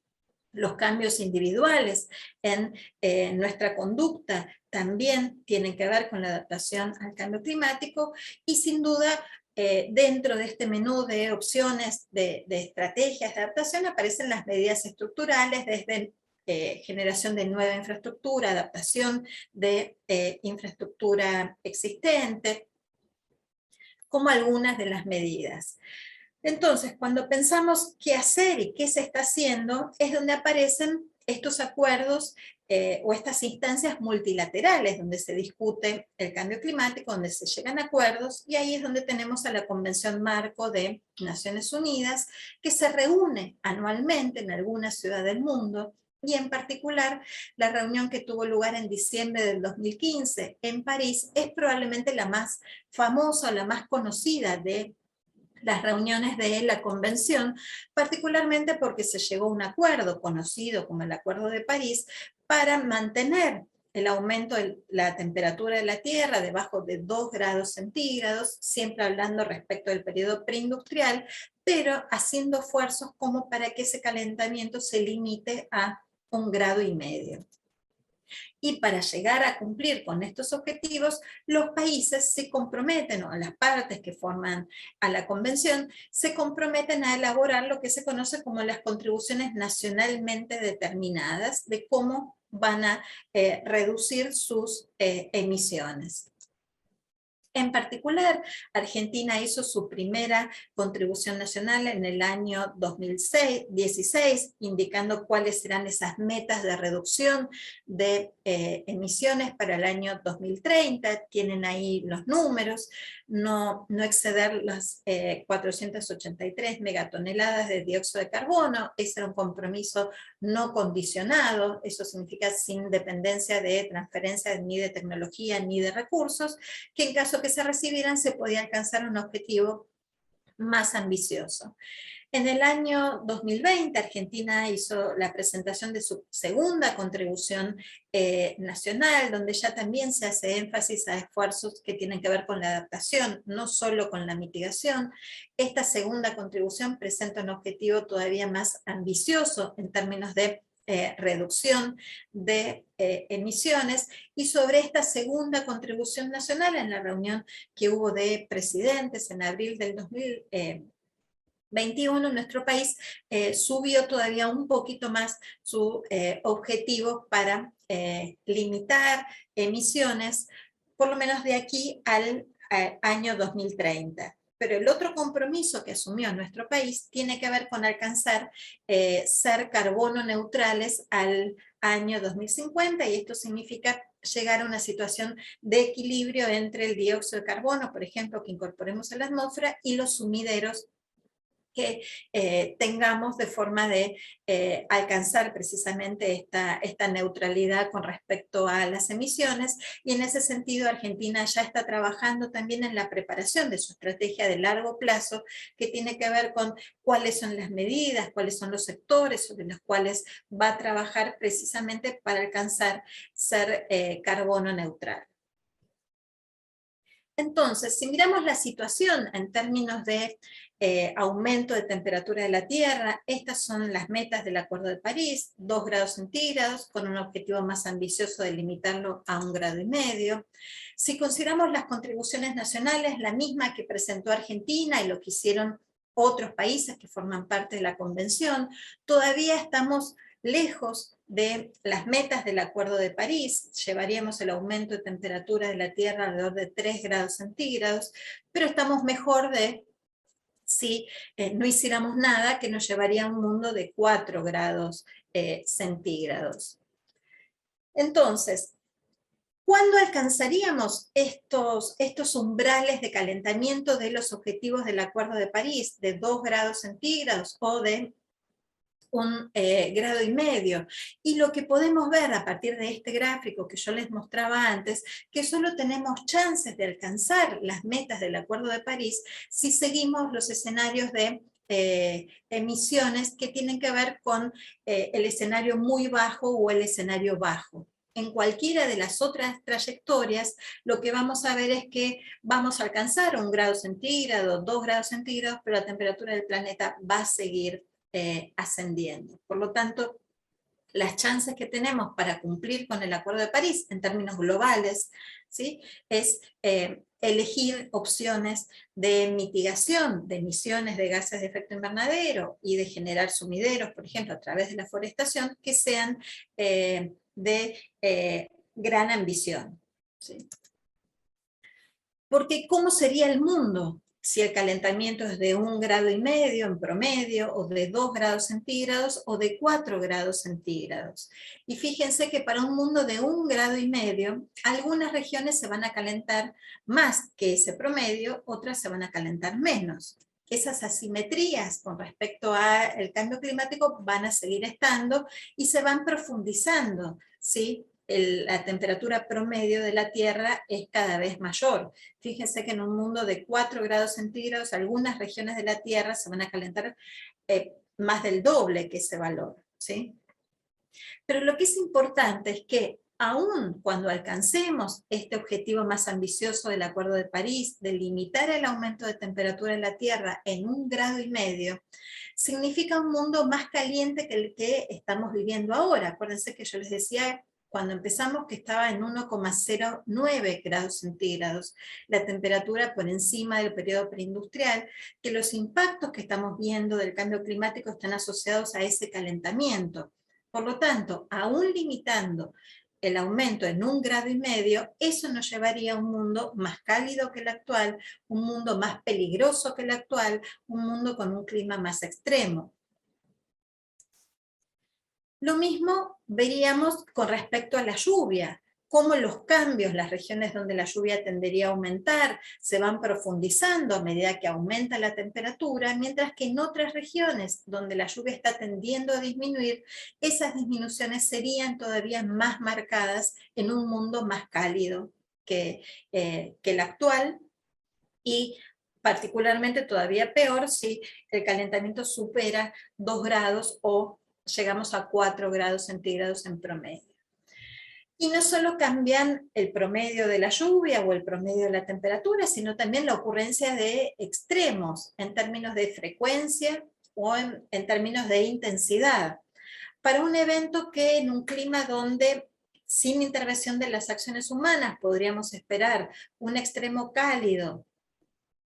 los cambios individuales en nuestra conducta también tienen que ver con la adaptación al cambio climático, y sin duda dentro de este menú de opciones de estrategias de adaptación aparecen las medidas estructurales, desde generación de nueva infraestructura, adaptación de infraestructura existente, como algunas de las medidas. Entonces, cuando pensamos qué hacer y qué se está haciendo, es donde aparecen estos acuerdos o estas instancias multilaterales donde se discute el cambio climático, donde se llegan a acuerdos, y ahí es donde tenemos a la Convención Marco de Naciones Unidas, que se reúne anualmente en alguna ciudad del mundo, y en particular la reunión que tuvo lugar en diciembre del 2015 en París es probablemente la más famosa o la más conocida de las reuniones de la convención, particularmente porque se llegó a un acuerdo conocido como el Acuerdo de París para mantener el aumento de la temperatura de la Tierra debajo de 2 grados centígrados, siempre hablando respecto del periodo preindustrial, pero haciendo esfuerzos como para que ese calentamiento se limite a 1,5 grados. Y para llegar a cumplir con estos objetivos, los países se comprometen, o las partes que forman a la convención, se comprometen a elaborar lo que se conoce como las contribuciones nacionalmente determinadas de cómo van a reducir sus emisiones. En particular, Argentina hizo su primera contribución nacional en el año 2016, indicando cuáles serán esas metas de reducción de emisiones para el año 2030. Tienen ahí los números: no exceder las 483 megatoneladas de dióxido de carbono. Ese era un compromiso no condicionado, eso significa sin dependencia de transferencia ni de tecnología ni de recursos, que en caso que se recibieran se podía alcanzar un objetivo más ambicioso. En el año 2020, Argentina hizo la presentación de su segunda contribución nacional, donde ya también se hace énfasis a esfuerzos que tienen que ver con la adaptación, no solo con la mitigación. Esta segunda contribución presenta un objetivo todavía más ambicioso en términos de reducción de emisiones, y sobre esta segunda contribución nacional, en la reunión que hubo de presidentes en abril del 2021 nuestro país subió todavía un poquito más su objetivo para limitar emisiones, por lo menos de aquí al año 2030. Pero el otro compromiso que asumió nuestro país tiene que ver con alcanzar ser carbono neutrales al año 2050, y esto significa llegar a una situación de equilibrio entre el dióxido de carbono, por ejemplo, que incorporemos a la atmósfera, y los sumideros que tengamos, de forma de alcanzar precisamente esta neutralidad con respecto a las emisiones. Y en ese sentido Argentina ya está trabajando también en la preparación de su estrategia de largo plazo, que tiene que ver con cuáles son las medidas, cuáles son los sectores sobre los cuales va a trabajar precisamente para alcanzar ser carbono neutral. Entonces, si miramos la situación en términos de aumento de temperatura de la Tierra, estas son las metas del Acuerdo de París: 2 grados centígrados, con un objetivo más ambicioso de limitarlo a 1,5 grados. Si consideramos las contribuciones nacionales, la misma que presentó Argentina y lo que hicieron otros países que forman parte de la Convención, todavía estamos lejos de las metas del Acuerdo de París. Llevaríamos el aumento de temperatura de la Tierra alrededor de 3 grados centígrados, pero estamos mejor de si no hiciéramos nada, que nos llevaría a un mundo de 4 grados centígrados. Entonces, ¿cuándo alcanzaríamos estos umbrales de calentamiento de los objetivos del Acuerdo de París, de 2 grados centígrados o de 1,5 grados? Y lo que podemos ver a partir de este gráfico que yo les mostraba antes, que solo tenemos chances de alcanzar las metas del Acuerdo de París si seguimos los escenarios de emisiones que tienen que ver con el escenario muy bajo o el escenario bajo. En cualquiera de las otras trayectorias, lo que vamos a ver es que vamos a alcanzar 1 grado centígrado, 2 grados centígrados, pero la temperatura del planeta va a seguir ascendiendo. Por lo tanto, las chances que tenemos para cumplir con el Acuerdo de París en términos globales, ¿sí?, es elegir opciones de mitigación de emisiones de gases de efecto invernadero y de generar sumideros, por ejemplo, a través de la forestación, que sean de gran ambición, ¿sí? Porque ¿cómo sería el mundo si el calentamiento es de 1,5 grados en promedio, o de 2 grados centígrados, o de 4 grados centígrados? Y fíjense que para un mundo de 1,5 grados, algunas regiones se van a calentar más que ese promedio, otras se van a calentar menos. Esas asimetrías con respecto al cambio climático van a seguir estando y se van profundizando, ¿sí? La temperatura promedio de la Tierra es cada vez mayor. Fíjense que en un mundo de 4 grados centígrados, algunas regiones de la Tierra se van a calentar más del doble que ese valor, ¿sí? Pero lo que es importante es que aun cuando alcancemos este objetivo más ambicioso del Acuerdo de París, de limitar el aumento de temperatura en la Tierra en 1,5 grados, significa un mundo más caliente que el que estamos viviendo ahora. Acuérdense que yo les decía cuando empezamos que estaba en 1,09 grados centígrados, la temperatura por encima del periodo preindustrial, que los impactos que estamos viendo del cambio climático están asociados a ese calentamiento. Por lo tanto, aún limitando el aumento en 1,5 grados, eso nos llevaría a un mundo más cálido que el actual, un mundo más peligroso que el actual, un mundo con un clima más extremo. Lo mismo veríamos con respecto a la lluvia, cómo los cambios, las regiones donde la lluvia tendería a aumentar, se van profundizando a medida que aumenta la temperatura, mientras que en otras regiones donde la lluvia está tendiendo a disminuir, esas disminuciones serían todavía más marcadas en un mundo más cálido que el actual, y particularmente todavía peor si el calentamiento supera 2 grados o llegamos a 4 grados centígrados en promedio. Y no solo cambian el promedio de la lluvia o el promedio de la temperatura, sino también la ocurrencia de extremos en términos de frecuencia o en términos de intensidad. Para un evento que en un clima donde sin intervención de las acciones humanas podríamos esperar un extremo cálido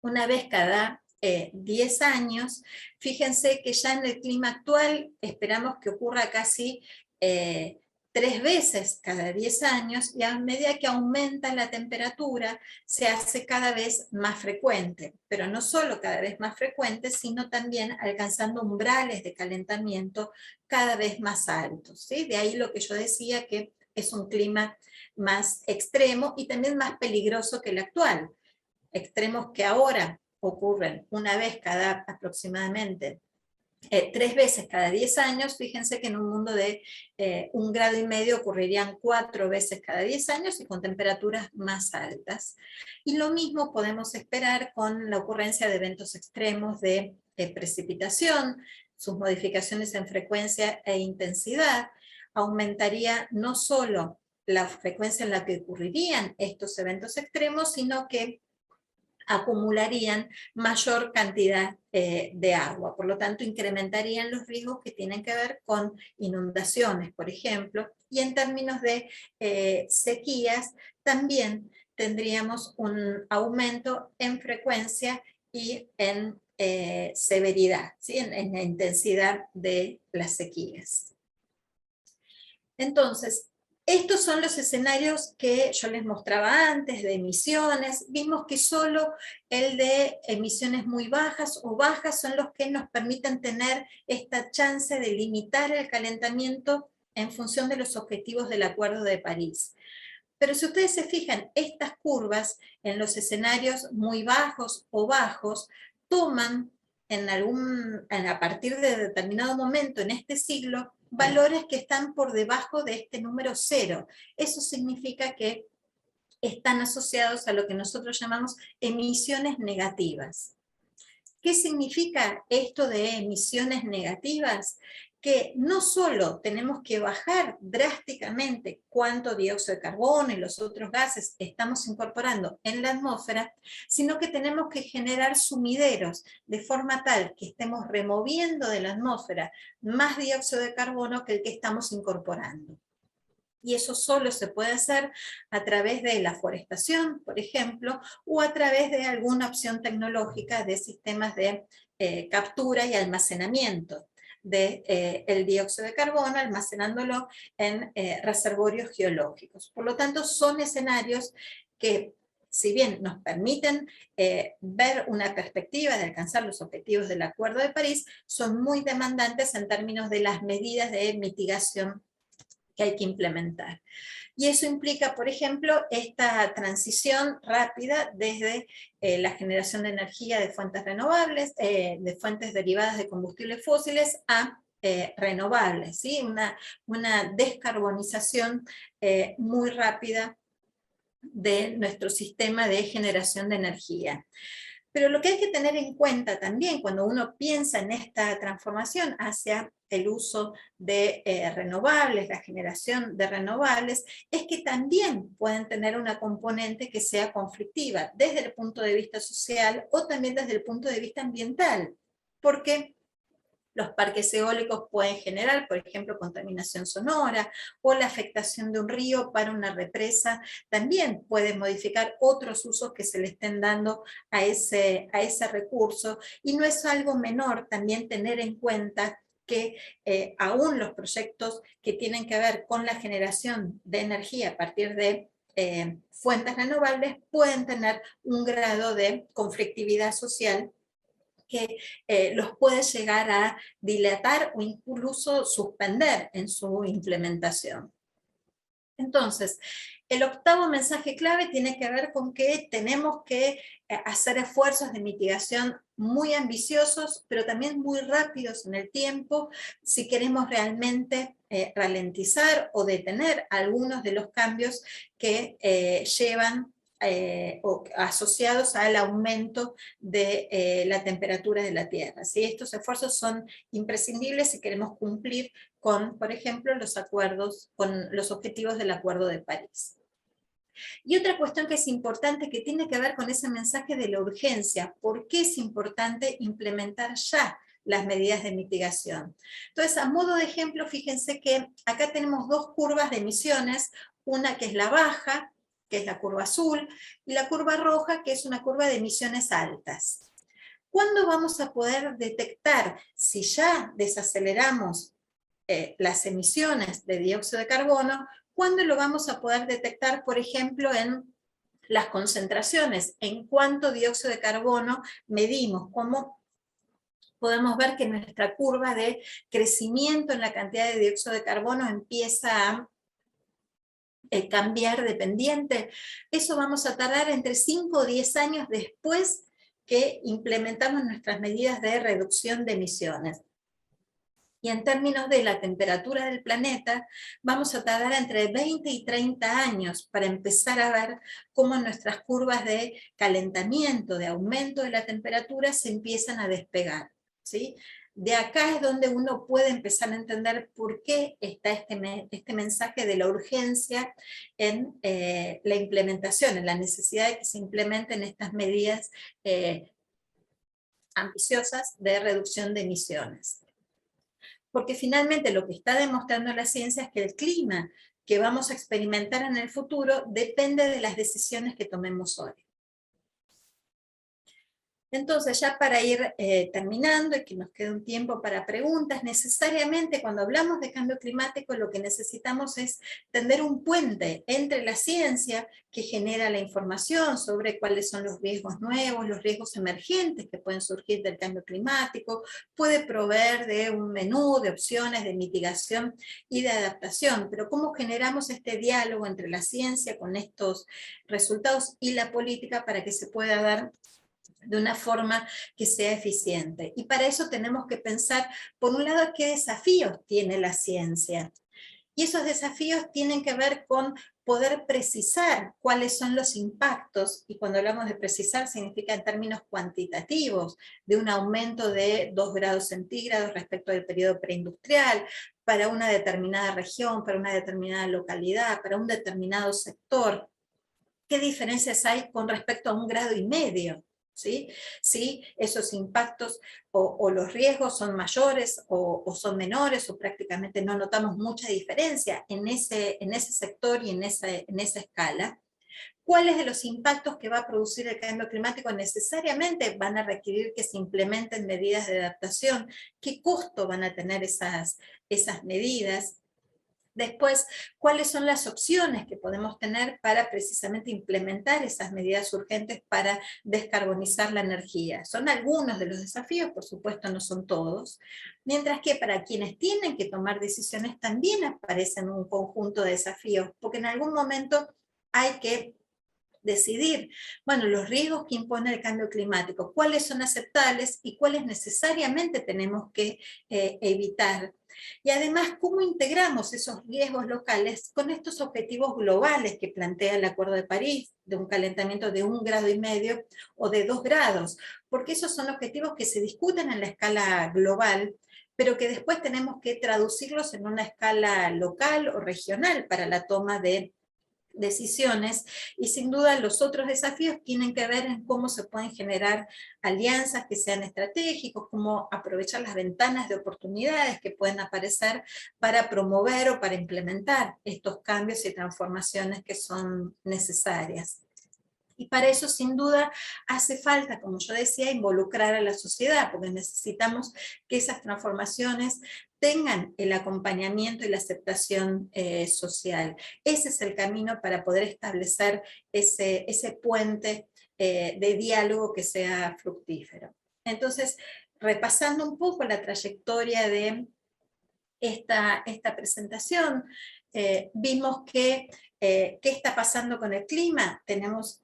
una vez cada 10 años, fíjense que ya en el clima actual esperamos que ocurra casi 3 veces cada 10 años, y a medida que aumenta la temperatura se hace cada vez más frecuente, pero no solo cada vez más frecuente, sino también alcanzando umbrales de calentamiento cada vez más altos, ¿sí? De ahí lo que yo decía, que es un clima más extremo y también más peligroso que el actual. Extremos que ahora ocurren una vez cada aproximadamente 3 veces cada 10 años, fíjense que en un mundo de 1,5 grados ocurrirían 4 veces cada 10 años y con temperaturas más altas. Y lo mismo podemos esperar con la ocurrencia de eventos extremos de precipitación, sus modificaciones en frecuencia e intensidad. Aumentaría no solo la frecuencia en la que ocurrirían estos eventos extremos, sino que acumularían mayor cantidad de agua. Por lo tanto, incrementarían los riesgos que tienen que ver con inundaciones, por ejemplo, y en términos de sequías, también tendríamos un aumento en frecuencia y en severidad, ¿sí? en la intensidad de las sequías. Entonces, estos son los escenarios que yo les mostraba antes de emisiones. Vimos que solo el de emisiones muy bajas o bajas son los que nos permiten tener esta chance de limitar el calentamiento en función de los objetivos del Acuerdo de París. Pero si ustedes se fijan, estas curvas en los escenarios muy bajos o bajos toman a partir de determinado momento en este siglo valores que están por debajo de este número 0. Eso significa que están asociados a lo que nosotros llamamos emisiones negativas. ¿Qué significa esto de emisiones negativas? Que no solo tenemos que bajar drásticamente cuánto dióxido de carbono y los otros gases estamos incorporando en la atmósfera, sino que tenemos que generar sumideros de forma tal que estemos removiendo de la atmósfera más dióxido de carbono que el que estamos incorporando. Y eso solo se puede hacer a través de la forestación, por ejemplo, o a través de alguna opción tecnológica de sistemas de captura y almacenamiento del dióxido de carbono, almacenándolo en reservorios geológicos. Por lo tanto, son escenarios que, si bien nos permiten ver una perspectiva de alcanzar los objetivos del Acuerdo de París, son muy demandantes en términos de las medidas de mitigación que hay que implementar. Y eso implica, por ejemplo, esta transición rápida desde la generación de energía de fuentes renovables, de fuentes derivadas de combustibles fósiles, a renovables, ¿sí? Una descarbonización muy rápida de nuestro sistema de generación de energía. Pero lo que hay que tener en cuenta también cuando uno piensa en esta transformación hacia el uso de renovables, la generación de renovables, es que también pueden tener una componente que sea conflictiva desde el punto de vista social o también desde el punto de vista ambiental, porque los parques eólicos pueden generar, por ejemplo, contaminación sonora, o la afectación de un río para una represa también puede modificar otros usos que se le estén dando a ese recurso, y no es algo menor también tener en cuenta que aún los proyectos que tienen que ver con la generación de energía a partir de fuentes renovables pueden tener un grado de conflictividad social que los puede llegar a dilatar o incluso suspender en su implementación. Entonces, el octavo mensaje clave tiene que ver con que tenemos que hacer esfuerzos de mitigación muy ambiciosos, pero también muy rápidos en el tiempo, si queremos realmente ralentizar o detener algunos de los cambios que llevan o asociados al aumento de la temperatura de la Tierra. ¿Sí? Estos esfuerzos son imprescindibles si queremos cumplir con, por ejemplo, los acuerdos, con los objetivos del Acuerdo de París. Y otra cuestión que es importante, que tiene que ver con ese mensaje de la urgencia. ¿Por qué es importante implementar ya las medidas de mitigación? Entonces, a modo de ejemplo, fíjense que acá tenemos dos curvas de emisiones, una que es la baja, que es la curva azul, y la curva roja, que es una curva de emisiones altas. ¿Cuándo vamos a poder detectar si ya desaceleramos las emisiones de dióxido de carbono? ¿Cuándo lo vamos a poder detectar, por ejemplo, en las concentraciones? ¿En cuánto dióxido de carbono medimos? ¿Cómo podemos ver que nuestra curva de crecimiento en la cantidad de dióxido de carbono empieza a cambiar de pendiente? Eso vamos a tardar entre 5 o 10 años después que implementamos nuestras medidas de reducción de emisiones. Y en términos de la temperatura del planeta, vamos a tardar entre 20 y 30 años para empezar a ver cómo nuestras curvas de calentamiento, de aumento de la temperatura, se empiezan a despegar, ¿sí? De acá es donde uno puede empezar a entender por qué está este mensaje de la urgencia en la implementación, en la necesidad de que se implementen estas medidas ambiciosas de reducción de emisiones. Porque finalmente lo que está demostrando la ciencia es que el clima que vamos a experimentar en el futuro depende de las decisiones que tomemos hoy. Entonces, ya para ir terminando y que nos quede un tiempo para preguntas, necesariamente cuando hablamos de cambio climático lo que necesitamos es tender un puente entre la ciencia que genera la información sobre cuáles son los riesgos nuevos, los riesgos emergentes que pueden surgir del cambio climático, puede proveer de un menú de opciones de mitigación y de adaptación, pero cómo generamos este diálogo entre la ciencia con estos resultados y la política para que se pueda dar de una forma que sea eficiente. Y para eso tenemos que pensar, por un lado, qué desafíos tiene la ciencia. Y esos desafíos tienen que ver con poder precisar cuáles son los impactos, y cuando hablamos de precisar significa en términos cuantitativos, de un aumento de 2 grados centígrados respecto al periodo preindustrial, para una determinada región, para una determinada localidad, para un determinado sector. ¿Qué diferencias hay con respecto a 1,5 grados? ¿Sí? Si esos impactos o los riesgos son mayores o son menores, o prácticamente no notamos mucha diferencia en ese sector y en esa escala. ¿Cuáles de los impactos que va a producir el cambio climático necesariamente van a requerir que se implementen medidas de adaptación? ¿Qué costo van a tener esas medidas? Después, ¿cuáles son las opciones que podemos tener para precisamente implementar esas medidas urgentes para descarbonizar la energía? Son algunos de los desafíos, por supuesto no son todos, mientras que para quienes tienen que tomar decisiones también aparecen un conjunto de desafíos, porque en algún momento hay que decidir, bueno, los riesgos que impone el cambio climático, cuáles son aceptables y cuáles necesariamente tenemos que evitar. Y además, ¿cómo integramos esos riesgos locales con estos objetivos globales que plantea el Acuerdo de París, de un calentamiento de 1,5 grados o de 2 grados? Porque esos son objetivos que se discuten en la escala global, pero que después tenemos que traducirlos en una escala local o regional para la toma de decisiones, y sin duda los otros desafíos tienen que ver en cómo se pueden generar alianzas que sean estratégicos, cómo aprovechar las ventanas de oportunidades que pueden aparecer para promover o para implementar estos cambios y transformaciones que son necesarias. Y para eso, sin duda, hace falta, como yo decía, involucrar a la sociedad, porque necesitamos que esas transformaciones tengan el acompañamiento y la aceptación social. Ese es el camino para poder establecer ese puente de diálogo que sea fructífero. Entonces, repasando un poco la trayectoria de esta presentación, vimos que ¿qué está pasando con el clima? Hemos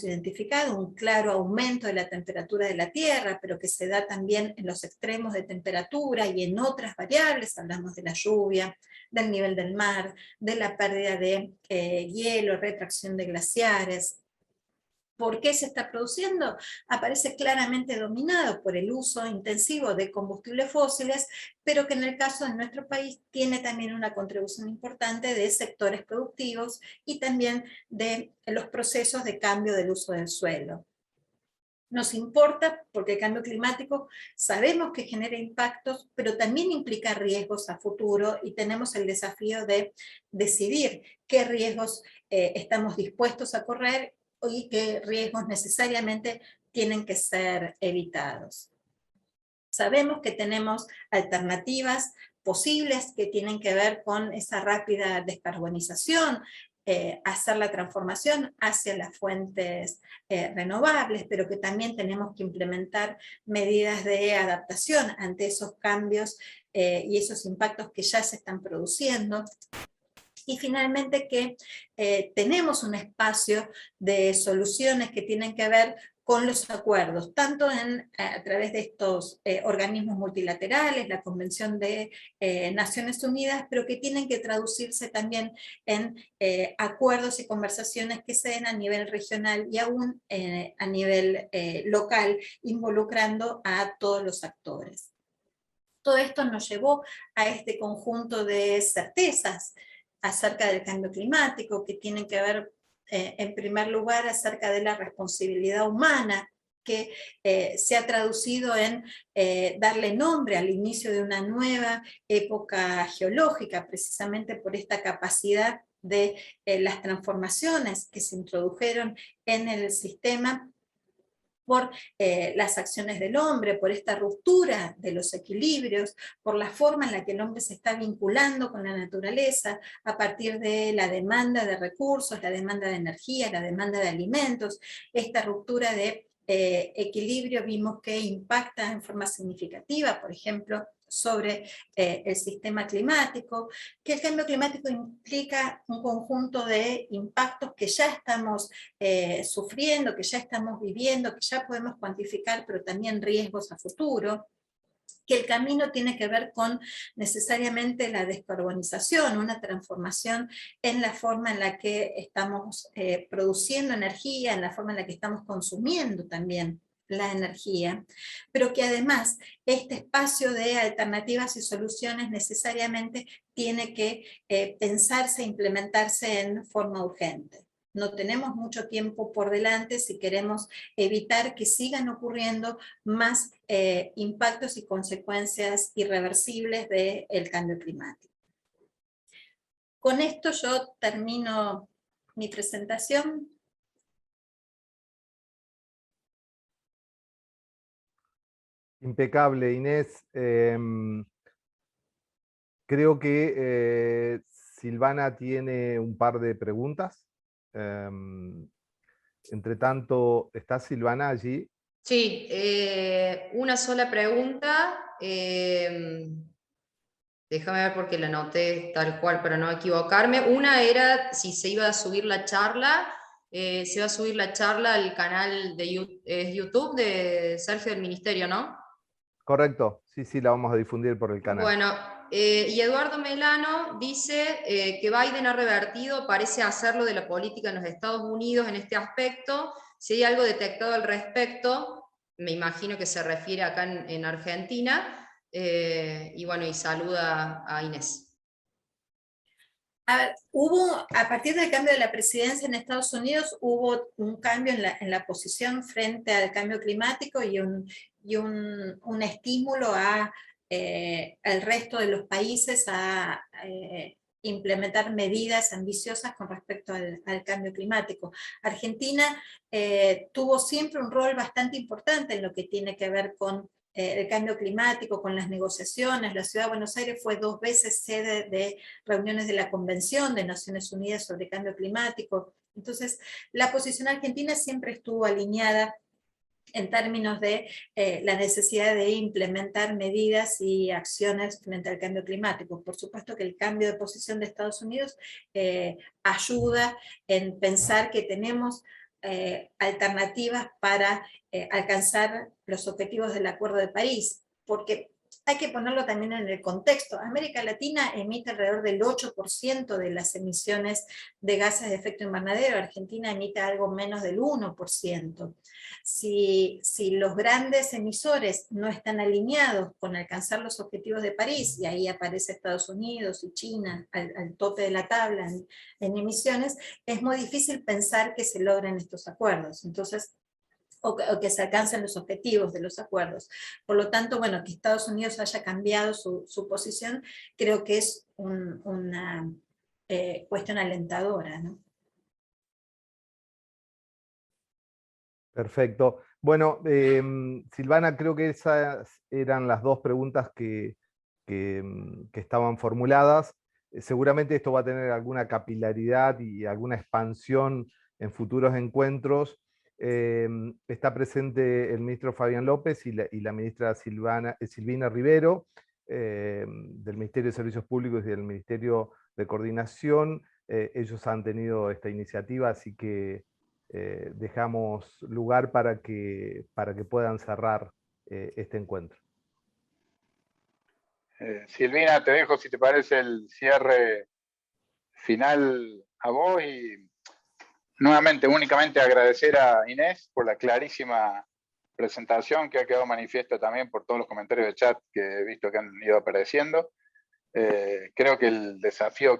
identificado un claro aumento de la temperatura de la Tierra, pero que se da también en los extremos de temperatura y en otras variables. Hablamos de la lluvia, del nivel del mar, de la pérdida de hielo, retracción de glaciares. ¿Por qué se está produciendo? Aparece claramente dominado por el uso intensivo de combustibles fósiles, pero que en el caso de nuestro país tiene también una contribución importante de sectores productivos y también de los procesos de cambio del uso del suelo. Nos importa porque el cambio climático sabemos que genera impactos, pero también implica riesgos a futuro, y tenemos el desafío de decidir qué riesgos estamos dispuestos a correr y qué riesgos necesariamente tienen que ser evitados. Sabemos que tenemos alternativas posibles que tienen que ver con esa rápida descarbonización, hacer la transformación hacia las fuentes renovables, pero que también tenemos que implementar medidas de adaptación ante esos cambios y esos impactos que ya se están produciendo. Y finalmente que tenemos un espacio de soluciones que tienen que ver con los acuerdos, tanto a través de estos organismos multilaterales, la Convención de Naciones Unidas, pero que tienen que traducirse también en acuerdos y conversaciones que se den a nivel regional y aún a nivel local, involucrando a todos los actores. Todo esto nos llevó a este conjunto de certezas acerca del cambio climático, que tienen que ver en primer lugar acerca de la responsabilidad humana, que se ha traducido en darle nombre al inicio de una nueva época geológica, precisamente por esta capacidad de las transformaciones que se introdujeron en el sistema por las acciones del hombre, por esta ruptura de los equilibrios, por la forma en la que el hombre se está vinculando con la naturaleza a partir de la demanda de recursos, la demanda de energía, la demanda de alimentos, esta ruptura de equilibrio vimos que impacta en forma significativa, por ejemplo, sobre el sistema climático, que el cambio climático implica un conjunto de impactos que ya estamos sufriendo, que ya estamos viviendo, que ya podemos cuantificar, pero también riesgos a futuro, que el camino tiene que ver con necesariamente la descarbonización, una transformación en la forma en la que estamos produciendo energía, en la forma en la que estamos consumiendo también la energía, pero que además este espacio de alternativas y soluciones necesariamente tiene que pensarse e implementarse en forma urgente. No tenemos mucho tiempo por delante si queremos evitar que sigan ocurriendo más impactos y consecuencias irreversibles del cambio climático. Con esto yo termino mi presentación. Impecable, Inés. Creo que Silvana tiene un par de preguntas. Entre tanto, ¿está Silvana allí? Sí, una sola pregunta. Déjame ver porque la anoté tal cual para no equivocarme. Una era si se iba a subir la charla. Se va a subir la charla al canal de YouTube de Sergio del Ministerio, ¿no? Correcto, sí, la vamos a difundir por el canal. Bueno, y Eduardo Melano dice que Biden ha revertido, parece hacerlo, de la política en los Estados Unidos en este aspecto. Si hay algo detectado al respecto, me imagino que se refiere acá en Argentina. Y bueno, y saluda a Inés. A ver, a partir del cambio de la presidencia en Estados Unidos, hubo un cambio en la posición frente al cambio climático y un estímulo al resto de los países a implementar medidas ambiciosas con respecto al cambio climático. Argentina tuvo siempre un rol bastante importante en lo que tiene que ver con el cambio climático, con las negociaciones. La Ciudad de Buenos Aires fue 2 veces sede de reuniones de la Convención de Naciones Unidas sobre Cambio Climático. Entonces, la posición argentina siempre estuvo alineada en términos de la necesidad de implementar medidas y acciones frente al cambio climático. Por supuesto que el cambio de posición de Estados Unidos ayuda en pensar que tenemos alternativas para alcanzar los objetivos del Acuerdo de París, porque hay que ponerlo también en el contexto. América Latina emite alrededor del 8% de las emisiones de gases de efecto invernadero, Argentina emite algo menos del 1%. Si los grandes emisores no están alineados con alcanzar los objetivos de París, y ahí aparece Estados Unidos y China al tope de la tabla en emisiones, es muy difícil pensar que se logren estos acuerdos. Entonces, o que se alcancen los objetivos de los acuerdos. Por lo tanto, bueno, que Estados Unidos haya cambiado su posición, creo que es una cuestión alentadora, ¿no? Perfecto. Bueno, Silvana, creo que esas eran las dos preguntas que estaban formuladas. Seguramente esto va a tener alguna capilaridad y alguna expansión en futuros encuentros. Está presente el ministro Fabián López y la ministra Silvina Rivero, del Ministerio de Servicios Públicos y del Ministerio de Coordinación. Ellos han tenido esta iniciativa, así que dejamos lugar para que puedan cerrar este encuentro. Silvina, te dejo, si te parece, el cierre final a vos y nuevamente, únicamente agradecer a Inés por la clarísima presentación que ha quedado manifiesta también por todos los comentarios de chat que he visto que han ido apareciendo. Creo que el desafío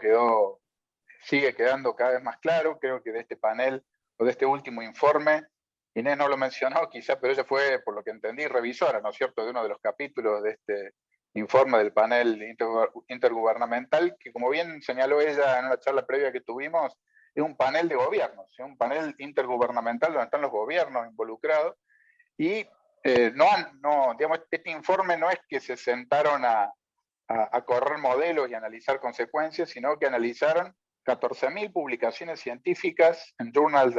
sigue quedando cada vez más claro. Creo que de este panel o de este último informe, Inés no lo mencionó quizá, pero ella fue, por lo que entendí, revisora, ¿no es cierto?, de uno de los capítulos de este informe del panel intergubernamental, que como bien señaló ella en una charla previa que tuvimos, es un panel de gobiernos, es un panel intergubernamental donde están los gobiernos involucrados, y digamos, este informe no es que se sentaron a correr modelos y analizar consecuencias, sino que analizaron 14.000 publicaciones científicas en journals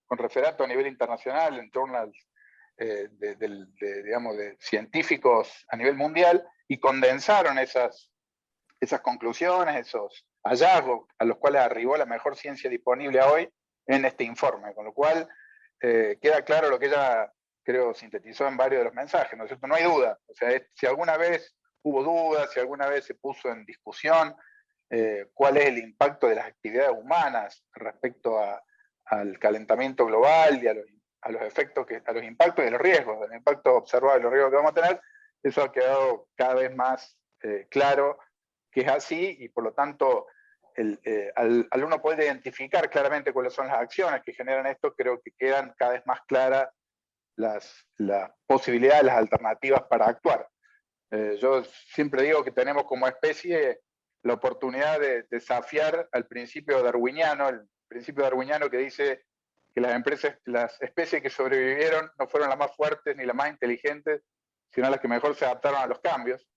con referato a nivel internacional, en journals de científicos a nivel mundial, y condensaron esas conclusiones, esos hallazgos a los cuales arribó la mejor ciencia disponible hoy en este informe, con lo cual queda claro lo que ella, creo, sintetizó en varios de los mensajes, ¿no es cierto? No hay duda, o sea, si alguna vez hubo dudas, si alguna vez se puso en discusión cuál es el impacto de las actividades humanas respecto al calentamiento global y a los efectos, a los impactos y los riesgos, del impacto observado y los riesgos que vamos a tener, eso ha quedado cada vez más claro que es así, y por lo tanto, al uno poder identificar claramente cuáles son las acciones que generan esto, creo que quedan cada vez más claras las posibilidades, las alternativas para actuar. Yo siempre digo que tenemos como especie la oportunidad de desafiar al principio darwiniano, el principio darwiniano que dice que las especies que sobrevivieron no fueron las más fuertes ni las más inteligentes, sino las que mejor se adaptaron a los cambios.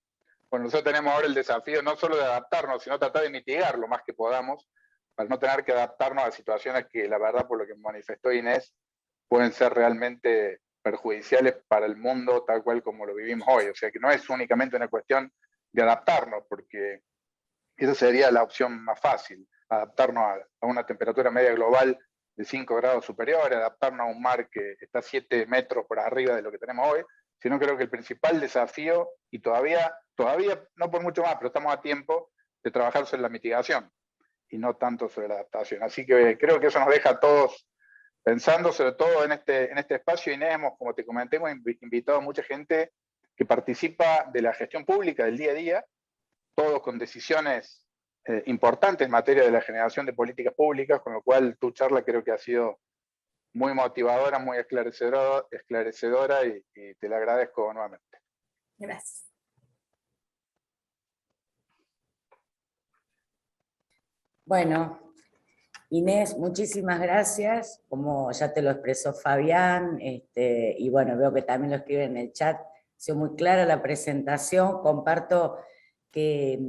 Bueno, nosotros tenemos ahora el desafío no solo de adaptarnos, sino tratar de mitigar lo más que podamos, para no tener que adaptarnos a situaciones que, la verdad, por lo que manifestó Inés, pueden ser realmente perjudiciales para el mundo tal cual como lo vivimos hoy. O sea que no es únicamente una cuestión de adaptarnos, porque esa sería la opción más fácil, adaptarnos a una temperatura media global de 5 grados superiores, adaptarnos a un mar que está 7 metros por arriba de lo que tenemos hoy, sino creo que el principal desafío, y todavía no por mucho más, pero estamos a tiempo de trabajar sobre la mitigación y no tanto sobre la adaptación. Así que creo que eso nos deja a todos pensando, sobre todo en este espacio. Inés, como te comenté, hemos invitado a mucha gente que participa de la gestión pública del día a día, todos con decisiones importantes en materia de la generación de políticas públicas, con lo cual tu charla creo que ha sido muy motivadora, muy esclarecedora y te la agradezco nuevamente. Gracias. Bueno, Inés, muchísimas gracias, como ya te lo expresó Fabián, y bueno, veo que también lo escribe en el chat, ha sido muy clara la presentación. Comparto que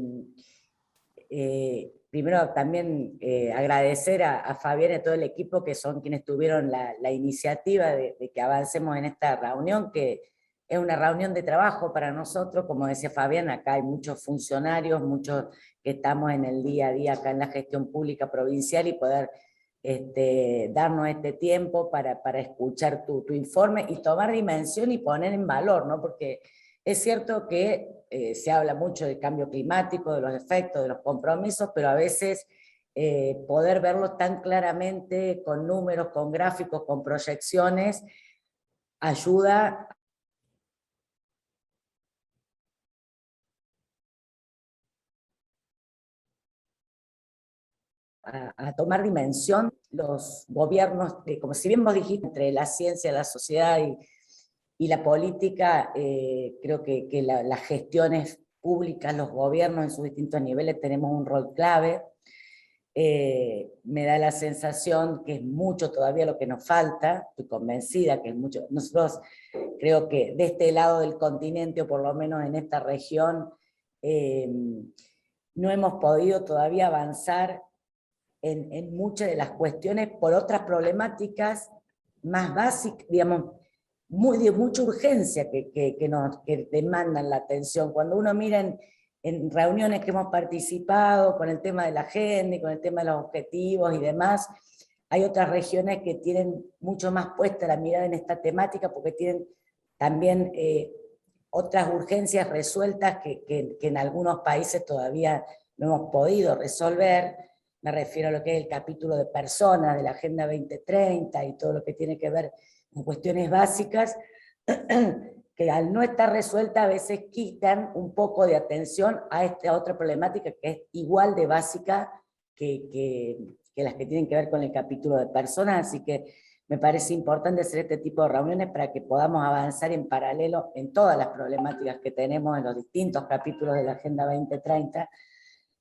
primero también agradecer a Fabián y a todo el equipo, que son quienes tuvieron la iniciativa de que avancemos en esta reunión, que es una reunión de trabajo para nosotros. Como decía Fabián, acá hay muchos funcionarios, muchos que estamos en el día a día acá en la gestión pública provincial, y poder darnos este tiempo para escuchar tu informe y tomar dimensión y poner en valor, ¿no? Porque es cierto que se habla mucho del cambio climático, de los efectos, de los compromisos, pero a veces poder verlo tan claramente con números, con gráficos, con proyecciones, ayuda a tomar dimensión. Los gobiernos, como si bien vos dijiste, entre la ciencia, la sociedad y la política, creo que las gestiones públicas, los gobiernos en sus distintos niveles tenemos un rol clave. me da la sensación que es mucho todavía lo que nos falta, estoy convencida que es mucho. Nosotros creo que de este lado del continente, o por lo menos en esta región, no hemos podido todavía avanzar en muchas de las cuestiones por otras problemáticas más básicas, digamos, de mucha urgencia que demandan la atención. Cuando uno mira en reuniones que hemos participado con el tema de la agenda y con el tema de los objetivos y demás, hay otras regiones que tienen mucho más puesta la mirada en esta temática porque tienen también otras urgencias resueltas que en algunos países todavía no hemos podido resolver. Me refiero a lo que es el capítulo de personas de la Agenda 2030 y todo lo que tiene que ver con cuestiones básicas, que al no estar resuelta a veces quitan un poco de atención a esta otra problemática que es igual de básica que las que tienen que ver con el capítulo de personas, así que me parece importante hacer este tipo de reuniones para que podamos avanzar en paralelo en todas las problemáticas que tenemos en los distintos capítulos de la Agenda 2030,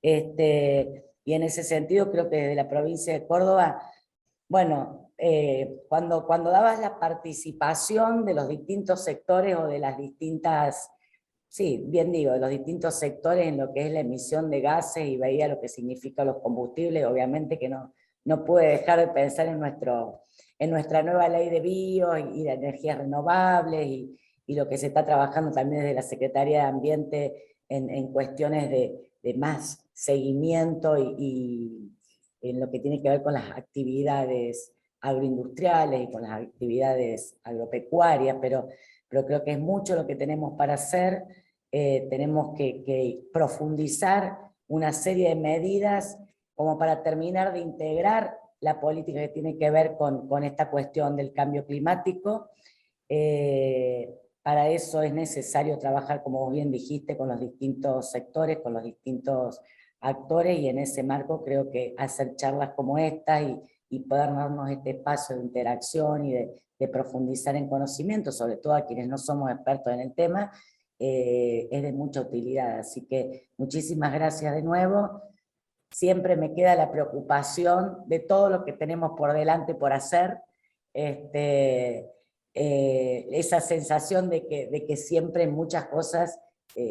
y en ese sentido creo que desde la provincia de Córdoba, bueno, cuando dabas la participación de los distintos sectores o de las distintas, sí, bien digo, de los distintos sectores en lo que es la emisión de gases y veía lo que significa los combustibles, obviamente que no pude dejar de pensar en nuestra nueva ley de bio y de energías renovables y lo que se está trabajando también desde la Secretaría de Ambiente en cuestiones de más seguimiento y en lo que tiene que ver con las actividades agroindustriales y con las actividades agropecuarias, pero creo que es mucho lo que tenemos para hacer. Tenemos que profundizar una serie de medidas como para terminar de integrar la política que tiene que ver con esta cuestión del cambio climático. Para eso es necesario trabajar, como vos bien dijiste, con los distintos sectores, con los distintos actores, y en ese marco creo que hacer charlas como esta y poder darnos este espacio de interacción y de profundizar en conocimiento, sobre todo a quienes no somos expertos en el tema, es de mucha utilidad. Así que muchísimas gracias de nuevo. Siempre me queda la preocupación de todo lo que tenemos por delante por hacer, esa sensación de que siempre muchas cosas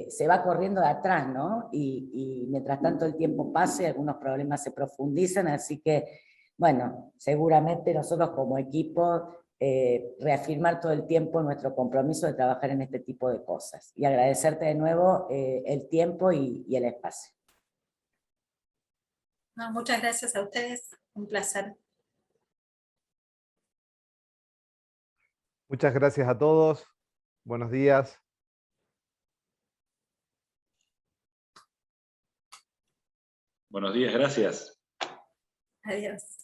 se va corriendo de atrás, ¿no? Y mientras tanto el tiempo pase, algunos problemas se profundizan, así que, bueno, seguramente nosotros como equipo reafirmar todo el tiempo nuestro compromiso de trabajar en este tipo de cosas. Y agradecerte de nuevo el tiempo y el espacio. No, muchas gracias a ustedes, un placer. Muchas gracias a todos. Buenos días. Buenos días, gracias. Adiós.